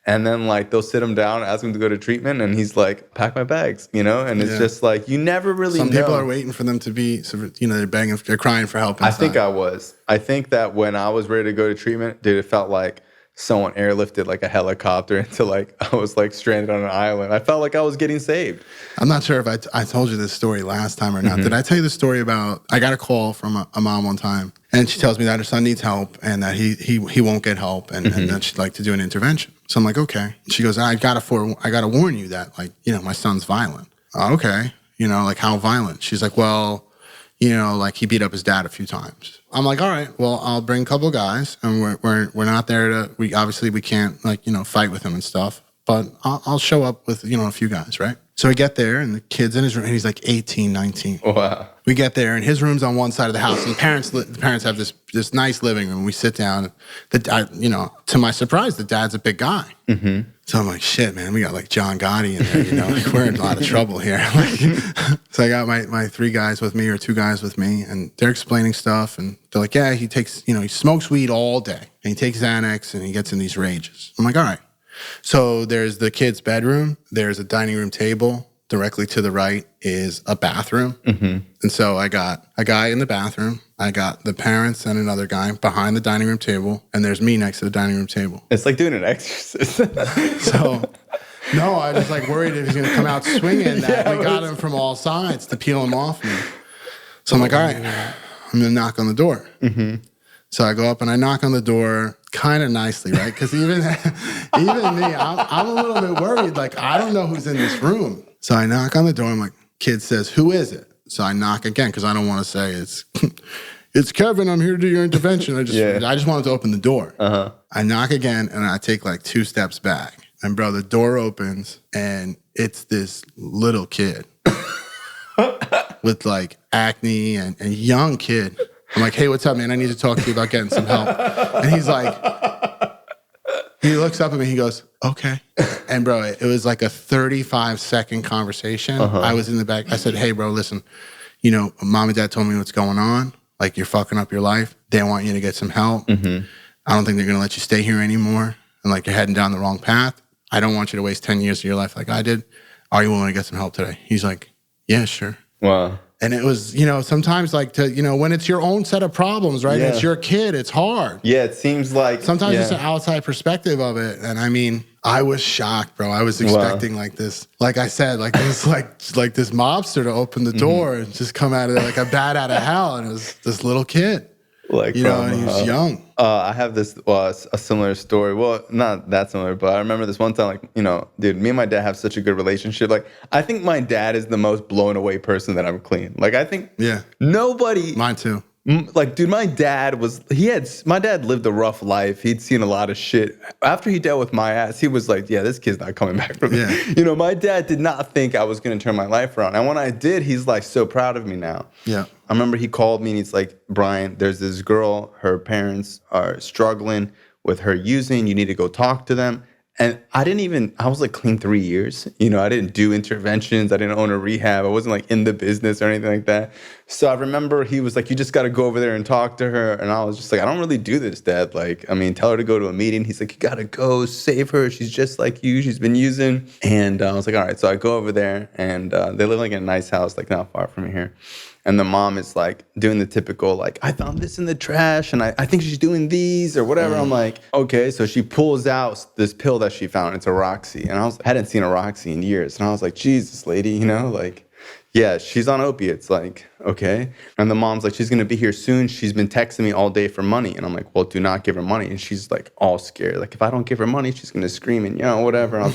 And then like they'll sit him down, ask him to go to treatment, and he's like, pack my bags, you know? And it's just like, you never really know. Some people are waiting for them to be, you know, they're begging, they're crying for help inside. I think I was. I think that when I was ready to go to treatment, dude, it felt like someone airlifted like a helicopter into like, I was like stranded on an island. I felt like I was getting saved. I'm not sure if I told you this story last time or not. Did I tell you the story about, I got a call from a mom one time, and she tells me that her son needs help and that he won't get help, and that she'd like to do an intervention. So I'm like, okay. She goes, I gotta warn you that, like, you know, my son's violent. Okay. You know, like, how violent? She's like, well, you know, like, he beat up his dad a few times. I'm like, all right, well, I'll bring a couple of guys, and we're not there to, we can't, like, you know, fight with him and stuff, but I'll show up with, you know, a few guys, right? So we get there, and the kid's in his room, and he's like 18, 19. Wow. We get there, and his room's on one side of the house, and the parents have this nice living room. We sit down, you know, to my surprise, the dad's a big guy. Mm-hmm. So I'm like, shit, man, we got like John Gotti in there, you know, like, we're in a lot of trouble here. Like, so I got my 3 guys with me, or 2 guys with me, and they're explaining stuff, and they're like, yeah, he takes, you know, he smokes weed all day, and he takes Xanax, and he gets in these rages. I'm like, all right. So there's the kid's bedroom, there's a dining room table. Directly to the right is a bathroom. Mm-hmm. And so I got a guy in the bathroom. I got the parents and another guy behind the dining room table. And there's me next to the dining room table. It's like doing an exorcist. So, no, I was like worried if he's going to come out swinging that. We got him from all sides to peel him off me. So I'm like, all right, I'm going to knock on the door. Mm-hmm. So I go up and I knock on the door kind of nicely, right? Because even me, I'm a little bit worried. Like, I don't know who's in this room. So I knock on the door. I'm like, kid says, who is it? So I knock again because I don't want to say it's Kevin. I'm here to do your intervention. I just wanted to open the door. Uh-huh. I knock again and I take like 2 steps back. And bro, the door opens and it's this little kid with like acne and young kid. I'm like, hey, what's up, man? I need to talk to you about getting some help. And he's like, he looks up at me, he goes, okay. And bro, it was like a 35-second conversation. Uh-huh. I was in the back. I said, hey, bro, listen, you know, mom and dad told me what's going on. Like, you're fucking up your life. They want you to get some help. Mm-hmm. I don't think they're going to let you stay here anymore. And like, you're heading down the wrong path. I don't want you to waste 10 years of your life like I did. Are you willing to get some help today? He's like, yeah, sure. Wow. And it was, you know, sometimes like to, you know, when it's your own set of problems, right? Yeah. It's your kid, it's hard. Yeah, it seems like. Sometimes it's an outside perspective of it. And I mean, I was shocked, bro. I was expecting like this, like I said, like this, like this mobster to open the door and just come out of there like a bat out of hell. And it was this little kid. Like, you know, and he was young. I have this, a similar story. Well, not that similar, but I remember this one time, like, you know, dude, me and my dad have such a good relationship. Like, I think my dad is the most blown away person that I've clean. Like, I think nobody. Mine too. Like, dude, my dad lived a rough life. He'd seen a lot of shit. After he dealt with my ass, he was like, yeah, this kid's not coming back from me. Yeah. You know, my dad did not think I was going to turn my life around. And when I did, he's like so proud of me now. Yeah. I remember he called me and he's like, Bryan, there's this girl, her parents are struggling with her using. You need to go talk to them. And I was like clean 3 years. You know, I didn't do interventions. I didn't own a rehab. I wasn't like in the business or anything like that. So I remember he was like, you just got to go over there and talk to her. And I was just like, I don't really do this, Dad. Like, I mean, tell her to go to a meeting. He's like, you got to go save her. She's just like you. She's been using. And I was like, all right. So I go over there and they live like in a nice house, like not far from here. And the mom is like doing the typical, like, I found this in the trash and I think she's doing these or whatever. I'm like, okay. So she pulls out this pill that she found. It's a Roxy. And I hadn't seen a Roxy in years. And I was like, Jesus, lady, you know, like, yeah, she's on opiates. Like, okay. And the mom's like, she's going to be here soon. She's been texting me all day for money. And I'm like, well, do not give her money. And she's like all scared. Like, if I don't give her money, she's going to scream and, you know, whatever. And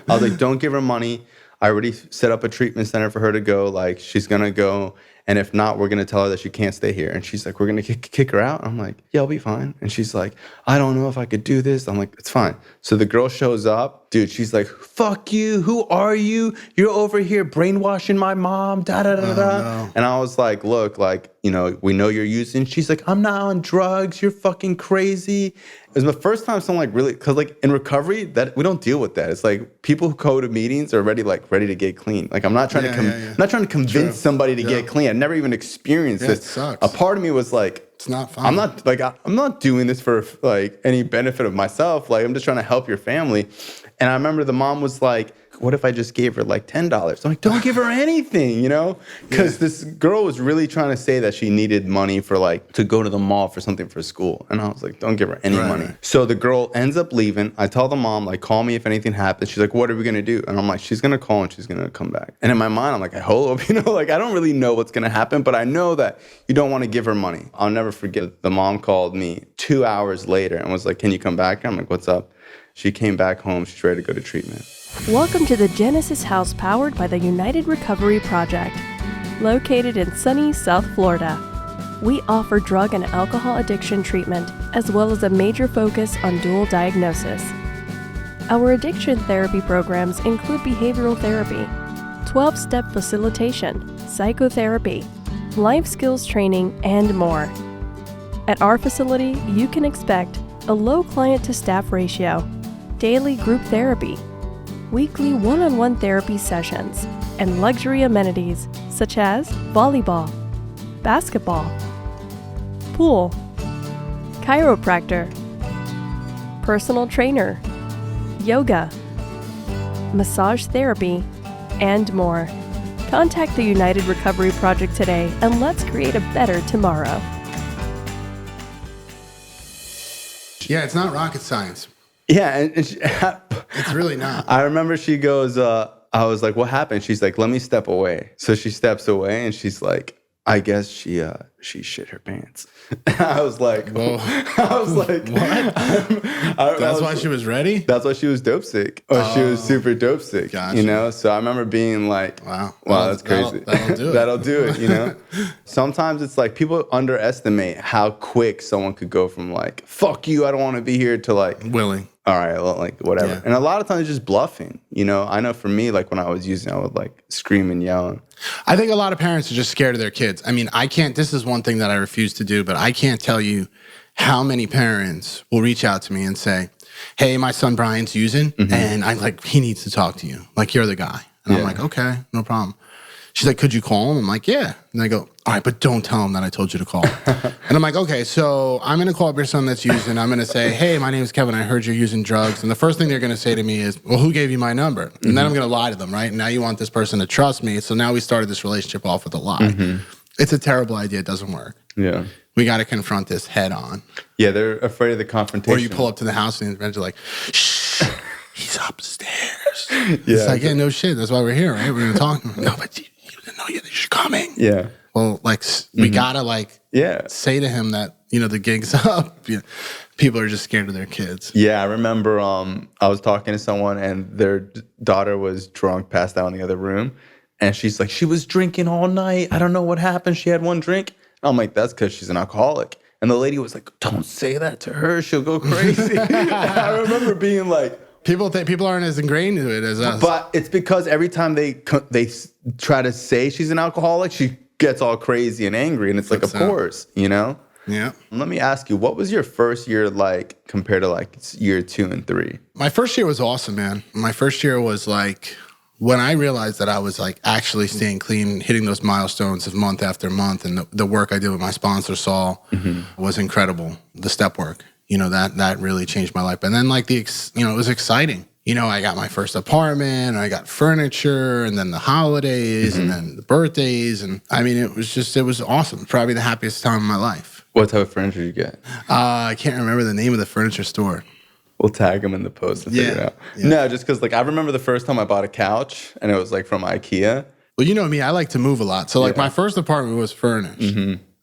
I was like, don't give her money. I already set up a treatment center for her to go. Like, she's going to go. And if not, we're going to tell her that she can't stay here. And she's like, we're going to kick her out? I'm like, yeah, I'll be fine. And she's like, I don't know if I could do this. I'm like, it's fine. So the girl shows up. Dude, she's like, fuck you. Who are you? You're over here brainwashing my mom. Da-da-da-da. No. And I was like, look, like, you know, we know you're using. She's like, I'm not on drugs. You're fucking crazy. It was the first time someone like really, because like in recovery, that we don't deal with that. It's like people who go to meetings are ready to get clean. Like I'm not trying to convince somebody to get clean. never even experienced this. It sucks. A part of me was like, it's not fun. I'm not doing this for like any benefit of myself. Like, I'm just trying to help your family. And I remember the mom was like, what if I just gave her like $10? I'm like, don't give her anything, you know? Because this girl was really trying to say that she needed money for like to go to the mall for something for school. And I was like, don't give her any money. So the girl ends up leaving. I tell the mom, like, call me if anything happens. She's like, what are we going to do? And I'm like, she's going to call and she's going to come back. And in my mind, I'm like, I hope, you know, like, I don't really know what's going to happen, but I know that you don't want to give her money. I'll never forget. The mom called me 2 hours later and was like, can you come back? I'm like, what's up? She came back home. She's ready to go to treatment. Welcome to the Genesis House powered by the United Recovery Project. Located in sunny South Florida, we offer drug and alcohol addiction treatment as well as a major focus on dual diagnosis. Our addiction therapy programs include behavioral therapy, 12-step facilitation, psychotherapy, life skills training, and more. At our facility, you can expect a low client-to-staff ratio, daily group therapy, weekly one-on-one therapy sessions, and luxury amenities such as volleyball, basketball, pool, chiropractor, personal trainer, yoga, massage therapy, and more. Contact the United Recovery Project today and let's create a better tomorrow. Yeah, it's not rocket science. Yeah, and she, It's really not. I remember she goes, I was like, what happened? She's like, let me step away. So she steps away and she's like, I guess she shit her pants. I was like, Whoa. I was like, what? That's why she was ready? That's why she was dope sick. Or she was super dope sick, Gotcha. you know? So I remember being like, wow, that's crazy. That'll do it. That'll do it, you know? Sometimes it's like people underestimate how quick someone could go from like, fuck you, I don't want to be here, to like, Willing. all right, well, like whatever. Yeah. And a lot of times it's just bluffing, you know? I know for me, like when I was using, I would like scream and yell. I think a lot of parents are just scared of their kids. I mean, this is one thing that I refuse to do, but I can't tell you how many parents will reach out to me and say, hey, my son Bryan's using, and I'm like, he needs to talk to you. Like, you're the guy. And I'm like, okay, no problem. She's like, could you call him? I'm like, yeah. And they go, all right, but don't tell him that I told you to call. And I'm like, okay, so I'm going to call up your son that's using. I'm going to say, hey, my name is Kevin. I heard you're using drugs. And the first thing they're going to say to me is, well, who gave you my number? And then I'm going to lie to them, right? And now you want this person to trust me. So now we started this relationship off with a lie. It's a terrible idea. It doesn't work. Yeah. We got to confront this head on. Yeah, they're afraid of the confrontation. Or you pull up to the house and they're like, shh, he's upstairs. Yeah. It's like, yeah, no shit. That's why we're here, right? We're going to talk. No, but you didn't know you're coming. Yeah. Well, like, we gotta say to him that, you know, the gig's up. People are just scared of their kids. Yeah, I remember I was talking to someone and their daughter was drunk, passed out in the other room. And she's like, she was drinking all night. I don't know what happened. She had one drink. I'm like, that's because she's an alcoholic. And the lady was like, don't say that to her. She'll go crazy. I remember being like, People think people aren't as ingrained into it as us. But it's because every time they try to say she's an alcoholic, she gets all crazy and angry. And it's like, of course, you know? Yeah. Let me ask you, what was your first year like compared to like year 2 and 3? My first year was awesome, man. My first year was like when I realized that I was like actually staying clean, hitting those milestones of month after month. And the work I did with my sponsor, Saul, was incredible. The step work. You know, that really changed my life. And then like it was exciting. You know, I got my first apartment, I got furniture, and then the holidays, and then the birthdays. And I mean, it was awesome. Probably the happiest time of my life. What type of furniture did you get? I can't remember the name of the furniture store. We'll tag them in the post and figure it out. Yeah. No, just because like I remember the first time I bought a couch and it was like from IKEA. Well, you know me, I like to move a lot. So like my first apartment was furnished.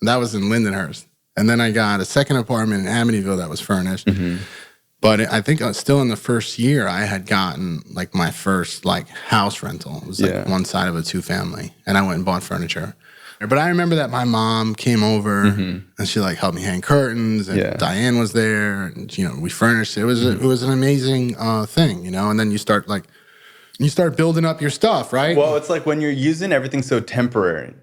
That was in Lindenhurst. And then I got a second apartment in Amityville that was furnished. But I think still in the first year, I had gotten like my first like house rental. It was like one side of a 2-family. And I went and bought furniture. But I remember that my mom came over and she like helped me hang curtains. And Diane was there. And, you know, we furnished it. It was an amazing thing, you know. And then you start building up your stuff, right? Well, it's like when you're using everything so temporary.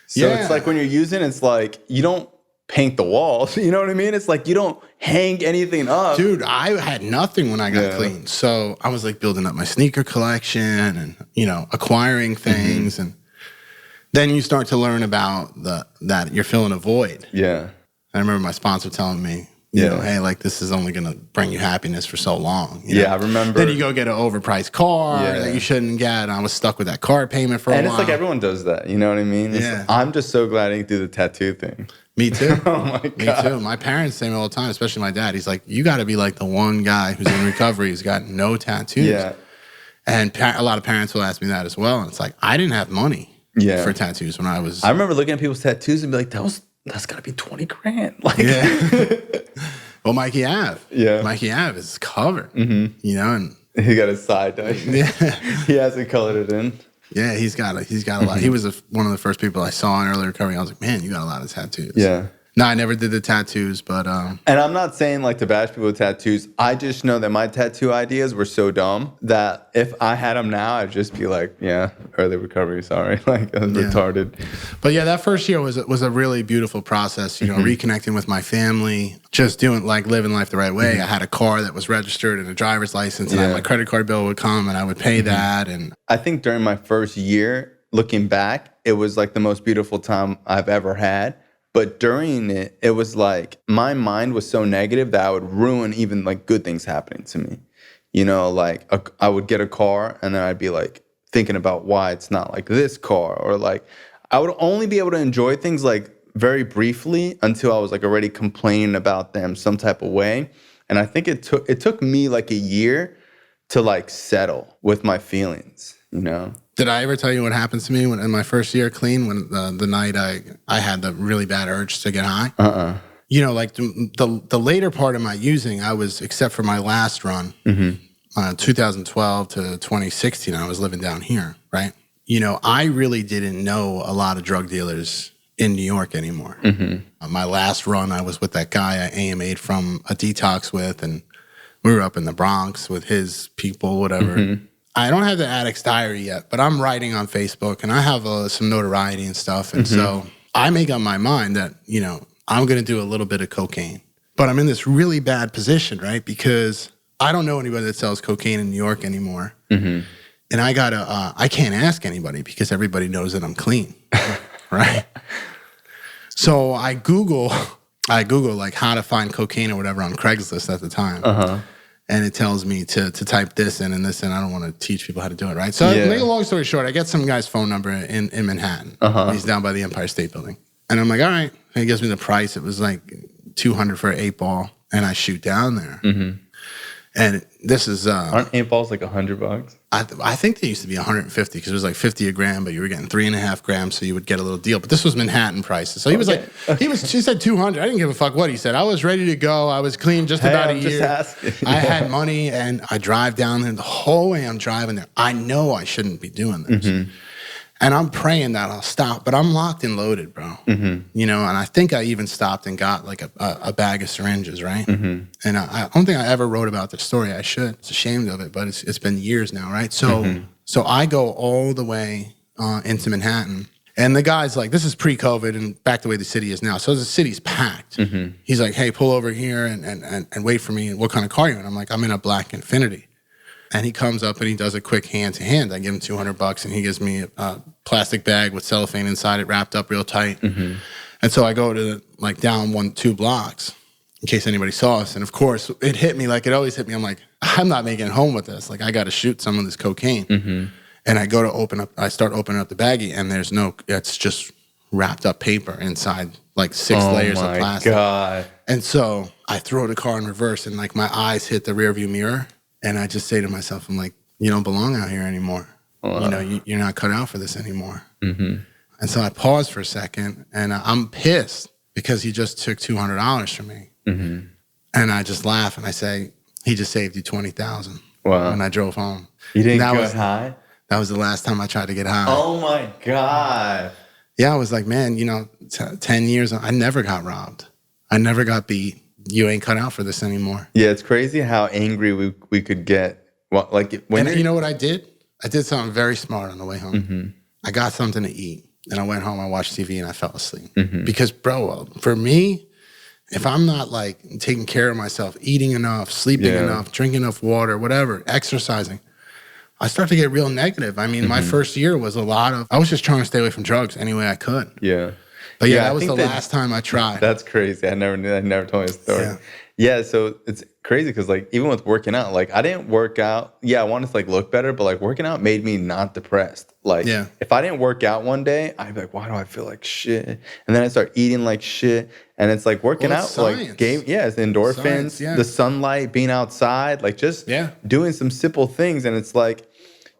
So it's like when you're using, it's like you don't paint the walls, you know what I mean? It's like you don't hang anything up. Dude, I had nothing when I got clean. So I was like building up my sneaker collection and, you know, acquiring things. And Then you start to learn about that you're filling a void. Yeah. I remember my sponsor telling me, you know, hey, like this is only going to bring you happiness for so long. You know? I remember. Then you go get an overpriced car that you shouldn't get. And I was stuck with that car payment for a while. And it's like everyone does that. You know what I mean? I'm just so glad I didn't do the tattoo thing. Me too. Oh my God. Me too. My parents say me all the time, especially my dad. He's like, you got to be like the one guy who's in recovery who's got no tattoos. Yeah. And a lot of parents will ask me that as well. And it's like, I didn't have money for tattoos when I was. I remember looking at people's tattoos and be like, that's got to be 20 grand. Like, Well, Mikey Ave. Yeah. Mikey Ave is covered. You know, and he got his side dye. He hasn't colored it in. Yeah, he's got a lot. He was one of the first people I saw in early recovery. I was like, man, you got a lot of tattoos. Yeah. No, I never did the tattoos, but and I'm not saying like to bash people with tattoos. I just know that my tattoo ideas were so dumb that if I had them now, I'd just be like, yeah, early recovery. Sorry, like I was retarded. But yeah, that first year was a really beautiful process. You know, reconnecting with my family, just doing like living life the right way. I had a car that was registered and a driver's license, and my credit card bill would come, and I would pay that. And I think during my first year, looking back, it was like the most beautiful time I've ever had. But during it, it was like my mind was so negative that I would ruin even like good things happening to me. You know, like I would get a car and then I'd be like thinking about why it's not like this car, or like I would only be able to enjoy things like very briefly until I was like already complaining about them some type of way. And I think it took me like a year to like settle with my feelings, you know? Did I ever tell you what happened to me in my first year clean, when the night I had the really bad urge to get high? You know, like the later part of my using, I was, except for my last run, 2012 to 2016, I was living down here, right? You know, I really didn't know a lot of drug dealers in New York anymore. My last run, I was with that guy I AMA'd from a detox with, and we were up in the Bronx with his people, whatever. I don't have the Addicts Diary yet, but I'm writing on Facebook, and I have some notoriety and stuff. And so I make up my mind that, you know, I'm going to do a little bit of cocaine. But I'm in this really bad position, right? Because I don't know anybody that sells cocaine in New York anymore. And I can't ask anybody because everybody knows that I'm clean, right? So I Google like how to find cocaine or whatever on Craigslist at the time. And it tells me to type this in and this in. I don't want to teach people how to do it, right? So make a long story short, I get some guy's phone number in Manhattan. He's down by the Empire State Building. And I'm like, all right. And he gives me the price. It was like $200 for an 8-ball. And I shoot down there. And this is... Aren't 8 balls like $100? I think they used to be 150 because it was like 50 a gram, but you were getting 3.5 grams, so you would get a little deal. But this was Manhattan prices. So he was she said 200. I didn't give a fuck what he said. I was ready to go. I was clean just about a year. I had money, and I drive down there. The whole way I'm driving there, I know I shouldn't be doing this. And I'm praying that I'll stop, but I'm locked and loaded, bro. You know, and I think I even stopped and got like a bag of syringes, right? And I don't think I ever wrote about this story. I should. It's ashamed of it, but it's been years now, right? So so I go all the way into Manhattan, and the guy's like, this is pre-COVID and back the way the city is now. So the city's packed. He's like, hey, pull over here and wait for me. What kind of car are you in? I'm like, I'm in a black Infiniti. And he comes up and he does a quick hand-to-hand. I give him $200 and he gives me a plastic bag with cellophane inside it, wrapped up real tight. And so I go to like down 1-2 blocks in case anybody saw us. And of course, it hit me like it always hit me. I'm like, I'm not making it home with this. Like, I got to shoot some of this cocaine. And I go to I start opening up the baggie, and it's just wrapped up paper inside like 6 layers of plastic. God. And so I throw the car in reverse, and like my eyes hit the rearview mirror. And I just say to myself, I'm like, you don't belong out here anymore. You know, you're not cut out for this anymore. And so I pause for a second, and I'm pissed because he just took $200 from me. And I just laugh, and I say, he just saved you $20,000. Wow. And I drove home. You didn't get high? That was the last time I tried to get high. Oh, my God. Yeah, I was like, man, you know, 10 years, I never got robbed. I never got beat. You ain't cut out for this anymore. Yeah, it's crazy how angry we could get. Well, like when you know what I did? I did something very smart on the way home. I got something to eat, and I went home. I watched TV, and I fell asleep. Because, bro, for me, if I'm not like taking care of myself, eating enough, sleeping enough, drinking enough water, whatever, exercising, I started to get real negative. I mean, my first year was I was just trying to stay away from drugs any way I could. Yeah. But that was the last time I tried. That's crazy. I never told you a story. Yeah, so it's crazy because like even with working out, like I didn't work out. Yeah, I wanted to like look better, but like working out made me not depressed. Like if I didn't work out one day, I'd be like, why do I feel like shit? And then I start eating like shit. And it's like working out, science. like it's the endorphins, the sunlight, being outside, like just doing some simple things. And it's like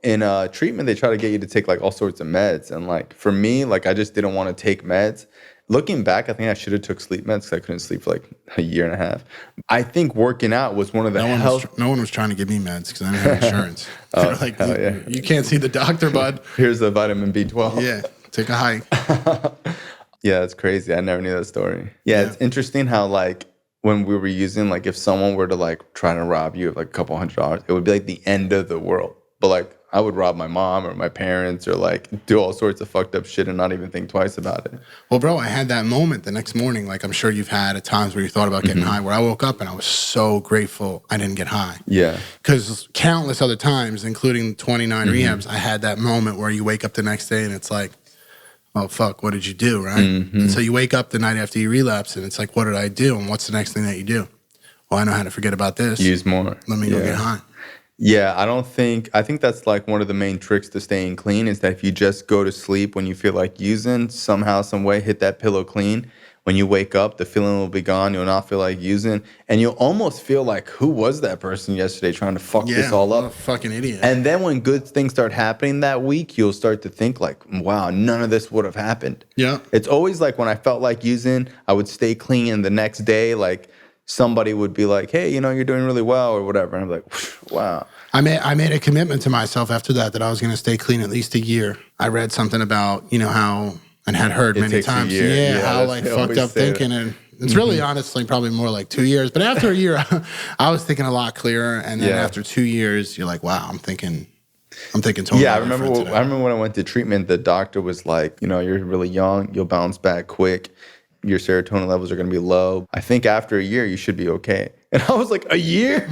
in treatment, they try to get you to take like all sorts of meds. And like for me, like I just didn't want to take meds. Looking back, I think I should have took sleep meds because I couldn't sleep for like a year and a half. I think working out was one of the no one was trying to give me meds because I didn't have insurance. They're like, you can't see the doctor, bud. Here's the vitamin B12. Yeah, take a hike. Yeah, it's crazy. I never knew that story. Yeah, it's interesting how like when we were using, like if someone were to like try to rob you of like a couple $100, it would be like the end of the world. But like I would rob my mom or my parents or like do all sorts of fucked up shit and not even think twice about it. Well, bro, I had that moment the next morning. Like I'm sure you've had at times where you thought about getting high, where I woke up and I was so grateful I didn't get high. Yeah. Because countless other times, including 29 rehabs, I had that moment where you wake up the next day and it's like, oh, fuck, what did you do, right? And so you wake up the night after you relapse and it's like, what did I do? And what's the next thing that you do? Well, I know how to forget about this. Use more. Let me go get high. Yeah, I think that's like one of the main tricks to staying clean is that if you just go to sleep when you feel like using, somehow, some way, hit that pillow clean. When you wake up, the feeling will be gone. You'll not feel like using. And you'll almost feel like, who was that person yesterday trying to fuck this all up? I'm a fucking idiot. And then when good things start happening that week, you'll start to think like, wow, none of this would have happened. Yeah. It's always like when I felt like using, I would stay clean, and the next day, like, somebody would be like, hey, you're doing really well or whatever. And I'm like, wow. I made a commitment to myself after that I was going to stay clean at least a year. I read something about, how, and had heard many times. How like fucked up thinking. And it's really honestly probably more like 2 years. But after a year, I was thinking a lot clearer. And then after 2 years, you're like, wow, I'm thinking totally. Yeah, I remember when I went to treatment, the doctor was like, you're really young. You'll bounce back quick. Your serotonin levels are going to be low. I think after a year, you should be okay. And I was like, a year?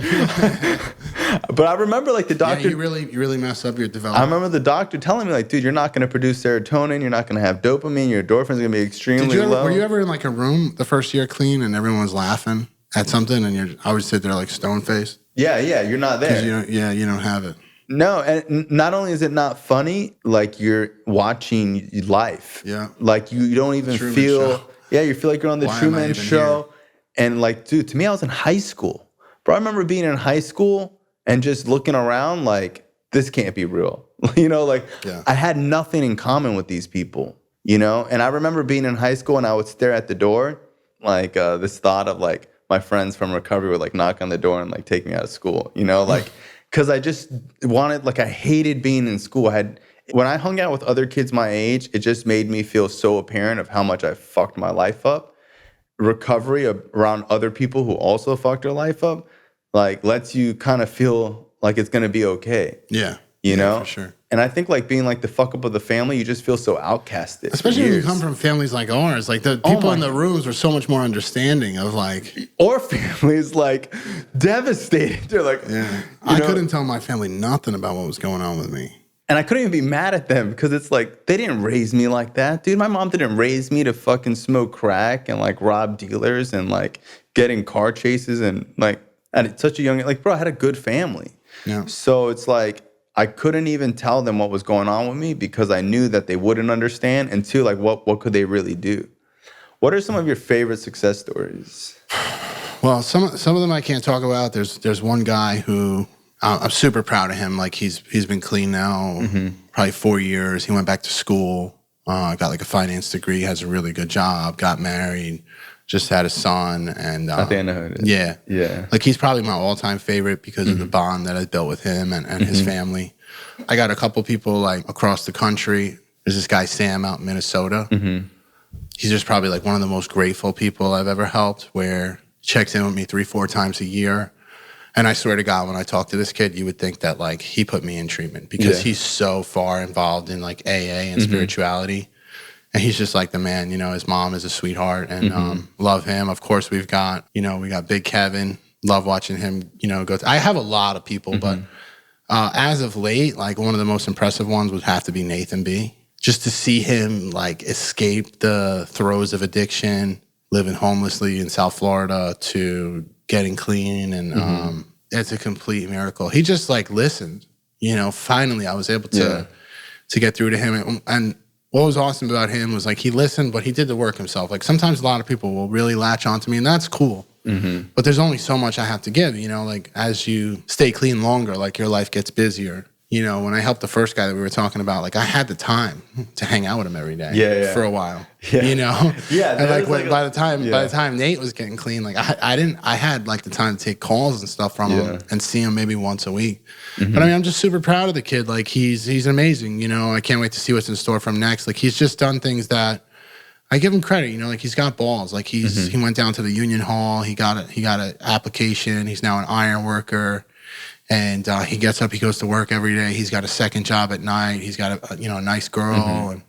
But I remember like the doctor. Yeah, you really mess up your development. I remember the doctor telling me like, dude, you're not going to produce serotonin. You're not going to have dopamine. Your endorphins are going to be extremely low. Were you ever in like a room the first year clean and everyone was laughing at something and I would sit there like stone faced? Yeah, you're not there. You don't have it. No, and not only is it not funny, like you're watching life. Yeah. Like you don't even feel. Yeah, you feel like you're on the Truman Show. And like, dude, to me, I was in high school. Bro, I remember being in high school and just looking around like, this can't be real. I had nothing in common with these people, And I remember being in high school and I would stare at the door, like this thought of like my friends from recovery would like knock on the door and like take me out of school, because I just wanted, like I hated being in school. When I hung out with other kids my age, it just made me feel so apparent of how much I fucked my life up. Recovery around other people who also fucked their life up, like lets you kind of feel like it's going to be okay. Yeah. For sure. And I think like being like the fuck up of the family, you just feel so outcasted. Especially when you come from families like ours. Like the people in the rooms were so much more understanding of like. Or families like devastated. They're like, I couldn't tell my family nothing about what was going on with me. And I couldn't even be mad at them because it's like, they didn't raise me like that. Dude, my mom didn't raise me to fucking smoke crack and like rob dealers and like get in car chases and like at such a young, like, bro, I had a good family. Yeah. So it's like, I couldn't even tell them what was going on with me because I knew that they wouldn't understand. And two, like, what could they really do? What are some of your favorite success stories? Well, some of them I can't talk about. There's one guy who... I'm super proud of him. Like he's been clean now probably 4 years. He went back to school, got like a finance degree, has a really good job, got married, just had a son. And I think I know who it is. Yeah. Like he's probably my all-time favorite because of the bond that I built with him and his family. I got a couple people like across the country. There's this guy, Sam, out in Minnesota. He's just probably like one of the most grateful people I've ever helped, where he checks in with me 3-4 times a year. And I swear to God, when I talk to this kid, you would think that like he put me in treatment because he's so far involved in like AA and spirituality. And he's just like the man, his mom is a sweetheart and love him. Of course, we got Big Kevin, love watching him, go. I have a lot of people, but As of late, like one of the most impressive ones would have to be Nathan B. Just to see him like escape the throes of addiction, living homelessly in South Florida to getting clean, and it's a complete miracle. He just like listened. Finally I was able to get through to him. And what was awesome about him was like he listened, but he did the work himself. Like sometimes a lot of people will really latch onto me, and that's cool. But there's only so much I have to give, like as you stay clean longer, like your life gets busier. When I helped the first guy that we were talking about, like I had the time to hang out with him every day for a while, and like by the time Nate was getting clean, like I had like the time to take calls and stuff from him and see him maybe once a week. But I mean, I'm just super proud of the kid. Like he's amazing. I can't wait to see what's in store for him next. Like he's just done things that I give him credit. Like he's got balls. Like he went down to the union hall. He got an application. He's now an iron worker. And he gets up, he goes to work every day. He's got a second job at night. He's got a nice girl, and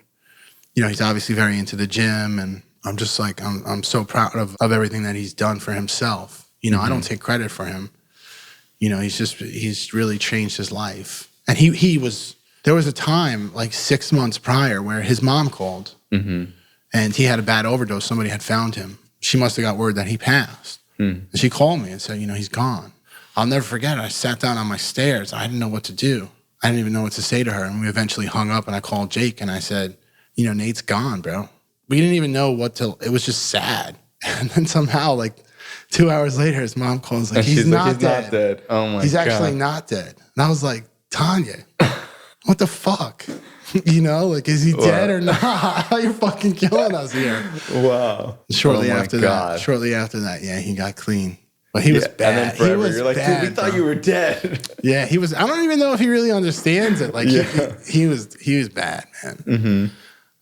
he's obviously very into the gym. And I'm just like I'm so proud of everything that he's done for himself. I don't take credit for him. He's really changed his life. And there was a time like 6 months prior where his mom called, and he had a bad overdose. Somebody had found him. She must have got word that he passed. And she called me and said, he's gone. I'll never forget it. I sat down on my stairs. I didn't know what to do. I didn't even know what to say to her. And we eventually hung up, and I called Jake and I said, Nate's gone, bro. We didn't even know it was just sad. And then somehow, like 2 hours later, his mom calls like, he's not dead. Oh my God. He's actually not dead. And I was like, Tanya, what the fuck? Like, is he dead or not? You're fucking killing us here. Wow. Shortly after that, yeah, he got clean. But he was bad. And then forever, he was you're like, bad, dude, we thought you were dead. Yeah, he was. I don't even know if he really understands it. Like he was bad, man.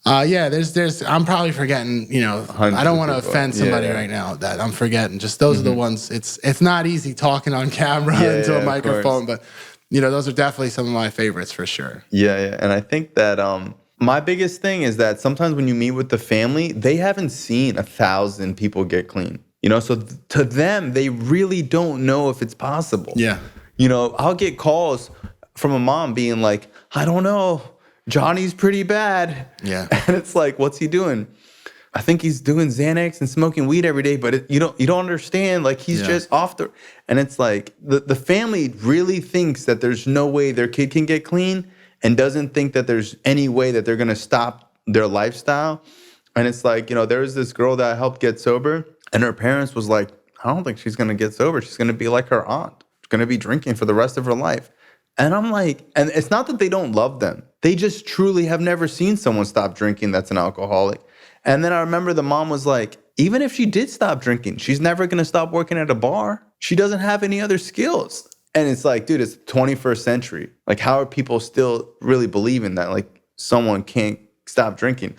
There's. I'm probably forgetting. I don't want to offend somebody right now that I'm forgetting. Just those are the ones. It's not easy talking on camera into a microphone, but those are definitely some of my favorites for sure. Yeah. And I think that my biggest thing is that sometimes when you meet with the family, they haven't seen 1,000 people get clean. So to them, they really don't know if it's possible. Yeah. I'll get calls from a mom being like, I don't know, Johnny's pretty bad. Yeah. And it's like, what's he doing? I think he's doing Xanax and smoking weed every day, but you don't understand. Like he's just off the, and it's like the family really thinks that there's no way their kid can get clean and doesn't think that there's any way that they're going to stop their lifestyle. And it's like, there was this girl that I helped get sober. And her parents was like, I don't think she's going to get sober. She's going to be like her aunt. She's going to be drinking for the rest of her life. And I'm like, and it's not that they don't love them. They just truly have never seen someone stop drinking that's an alcoholic. And then I remember the mom was like, even if she did stop drinking, she's never going to stop working at a bar. She doesn't have any other skills. And it's like, dude, it's the 21st century. Like, how are people still really believing that, like, someone can't stop drinking?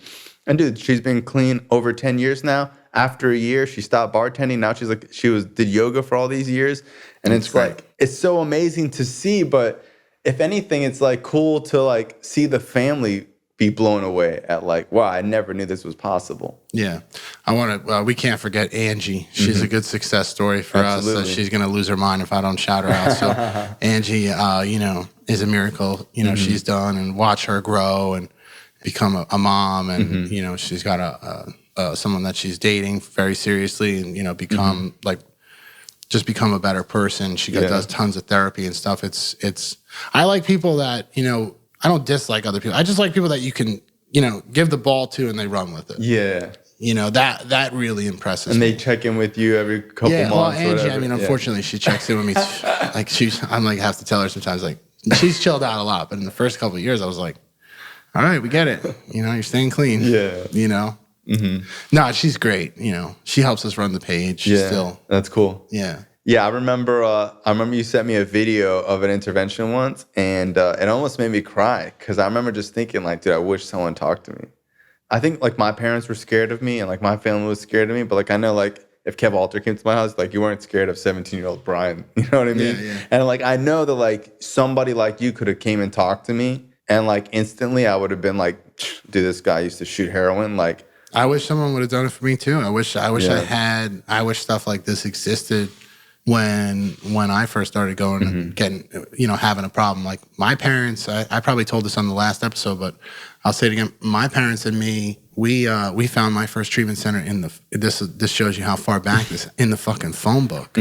And dude, she's been clean over 10 years now. After a year, she stopped bartending. Now she's like, did yoga for all these years. And it's like, it's so amazing to see. But if anything, it's like cool to like see the family be blown away at like, wow, I never knew this was possible. Yeah. We can't forget Angie. She's a good success story for us. She's going to lose her mind if I don't shout her out. So Angie, is a miracle, she's done, and watch her grow and become a mom. And, she's got someone that she's dating very seriously, and become become a better person. She does tons of therapy and stuff. I like people that I don't dislike other people. I just like people that you can give the ball to and they run with it. Yeah. That really impresses me. And they check in with you every couple months. Well, Angie, unfortunately, she checks in with me. I'm like, have to tell her sometimes, like, she's chilled out a lot. But in the first couple of years, I was like, all right, we get it. You're staying clean. Yeah. No, she's great. She helps us run the page still. That's cool. Yeah. Yeah, I remember you sent me a video of an intervention once, and it almost made me cry because I remember just thinking, like, dude, I wish someone talked to me. I think, like, my parents were scared of me and, like, my family was scared of me, but, like, I know, like, if Kev Alter came to my house, like, you weren't scared of 17-year-old Bryan. You know what I mean? Yeah. And, like, I know that, like, somebody like you could have came and talked to me, and, like, instantly I would have been like, dude, this guy used to shoot heroin, like. I wish someone would have done it for me too. I wish stuff like this existed, when I first started going and getting, having a problem. Like my parents, I probably told this on the last episode, but I'll say it again. My parents and me, we found my first treatment center this shows you how far back this, in the fucking phone book.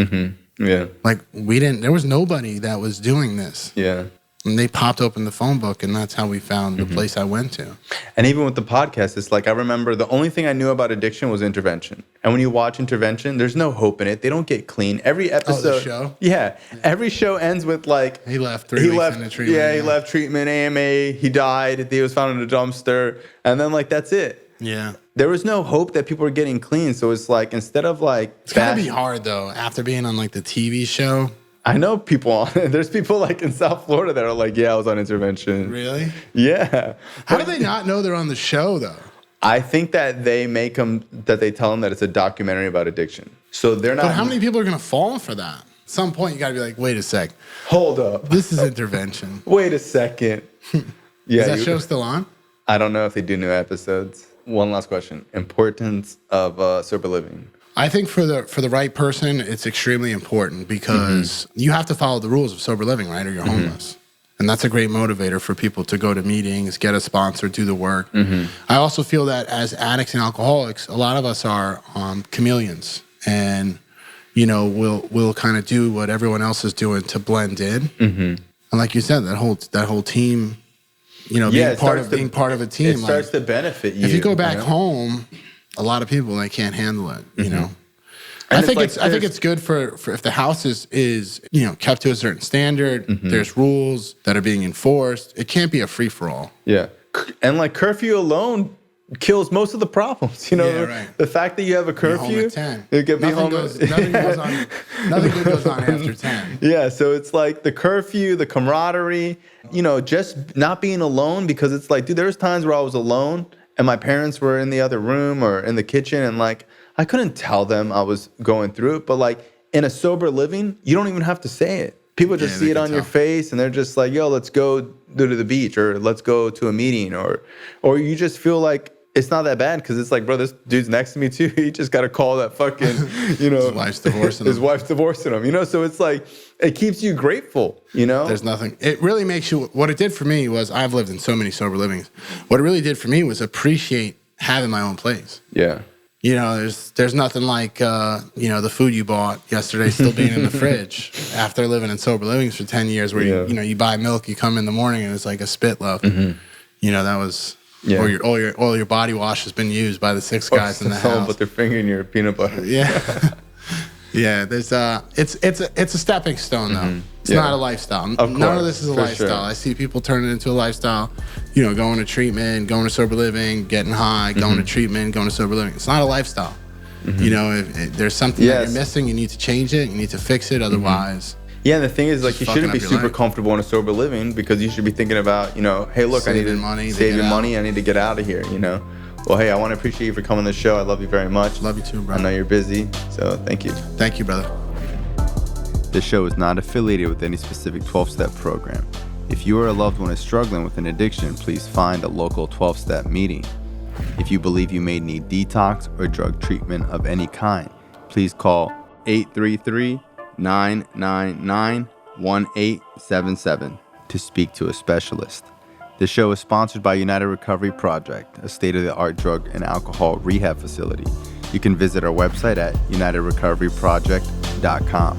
Yeah. Like there was nobody that was doing this. Yeah. And they popped open the phone book, and that's how we found the place I went to. And even with the podcast, it's like I remember the only thing I knew about addiction was intervention. And when you watch intervention, there's no hope in it. They don't get clean. Every episode, the show? Yeah, every show ends with like He left 3 weeks into treatment. Yeah, he left treatment, AMA. He died. He was found in a dumpster, and then like that's it. Yeah. There was no hope that people were getting clean. So it's like instead of like It's gotta be hard though after being on like the TV show. I know people there's people like in South Florida that are like, yeah, I was on intervention. Really? Yeah. How do they not know they're on the show though? I think that they tell them that it's a documentary about addiction. So they're not. But how many people are gonna fall for that? At some point you gotta be like, wait a sec. Hold up. This is intervention. Wait a second. Yeah. Is that show still on? I don't know if they do new episodes. One last question. Importance of sober living. I think for the right person, it's extremely important because you have to follow the rules of sober living, right? Or you're homeless. And that's a great motivator for people to go to meetings, get a sponsor, do the work. I also feel that as addicts and alcoholics, a lot of us are chameleons. And, we'll kind of do what everyone else is doing to blend in. And like you said, that whole team, being part of a team. It starts to benefit you. If you go back home, a lot of people, they can't handle it, I think it's good for if the house is kept to a certain standard, there's rules that are being enforced. It can't be a free for all. Yeah. And like curfew alone kills most of the problems. Right. The fact that you have a curfew, nothing good goes on after 10. Yeah, so it's like the curfew, the camaraderie, just not being alone, because it's like, dude, there's times where I was alone and my parents were in the other room or in the kitchen, and like I couldn't tell them I was going through it. But like in a sober living, you don't even have to say it. People just see it on your face, and they're just like, yo, let's go to the beach, or let's go to a meeting, or you just feel like it's not that bad because it's like, bro, this dude's next to me too. He just got to call that fucking, his wife's divorcing him. His wife's divorcing him, So it's like, it keeps you grateful, There's nothing. It really makes you, what it did for me was, I've lived in so many sober livings. What it really did for me was appreciate having my own place. Yeah. There's nothing like, the food you bought yesterday still being in the fridge after living in sober livings for 10 years where, you buy milk, you come in the morning and it's like a spit loaf. That was... Yeah. Or all your body wash has been used by the 6 guys in the house. Someone put their finger in your peanut butter. Yeah. Yeah, there's it's a stepping stone though. It's not a lifestyle. None of this is a lifestyle. Sure. I see people turn it into a lifestyle, going to treatment, going to sober living, getting high, going to treatment, going to sober living. It's not a lifestyle. If there's something that you're missing, you need to change it, you need to fix it, otherwise. Yeah, and the thing is, like, you shouldn't be super comfortable in a sober living, because you should be thinking about, hey, look, saving I need money, saving money. I need to get out of here, Well, hey, I want to appreciate you for coming on the show. I love you very much. Love you too, bro. I know you're busy, so thank you. Thank you, brother. This show is not affiliated with any specific 12-step program. If you or a loved one is struggling with an addiction, please find a local 12-step meeting. If you believe you may need detox or drug treatment of any kind, please call 833-999-1877 to speak to a specialist. The show is sponsored by United Recovery Project, a state-of-the-art drug and alcohol rehab facility. You can visit our website at unitedrecoveryproject.com.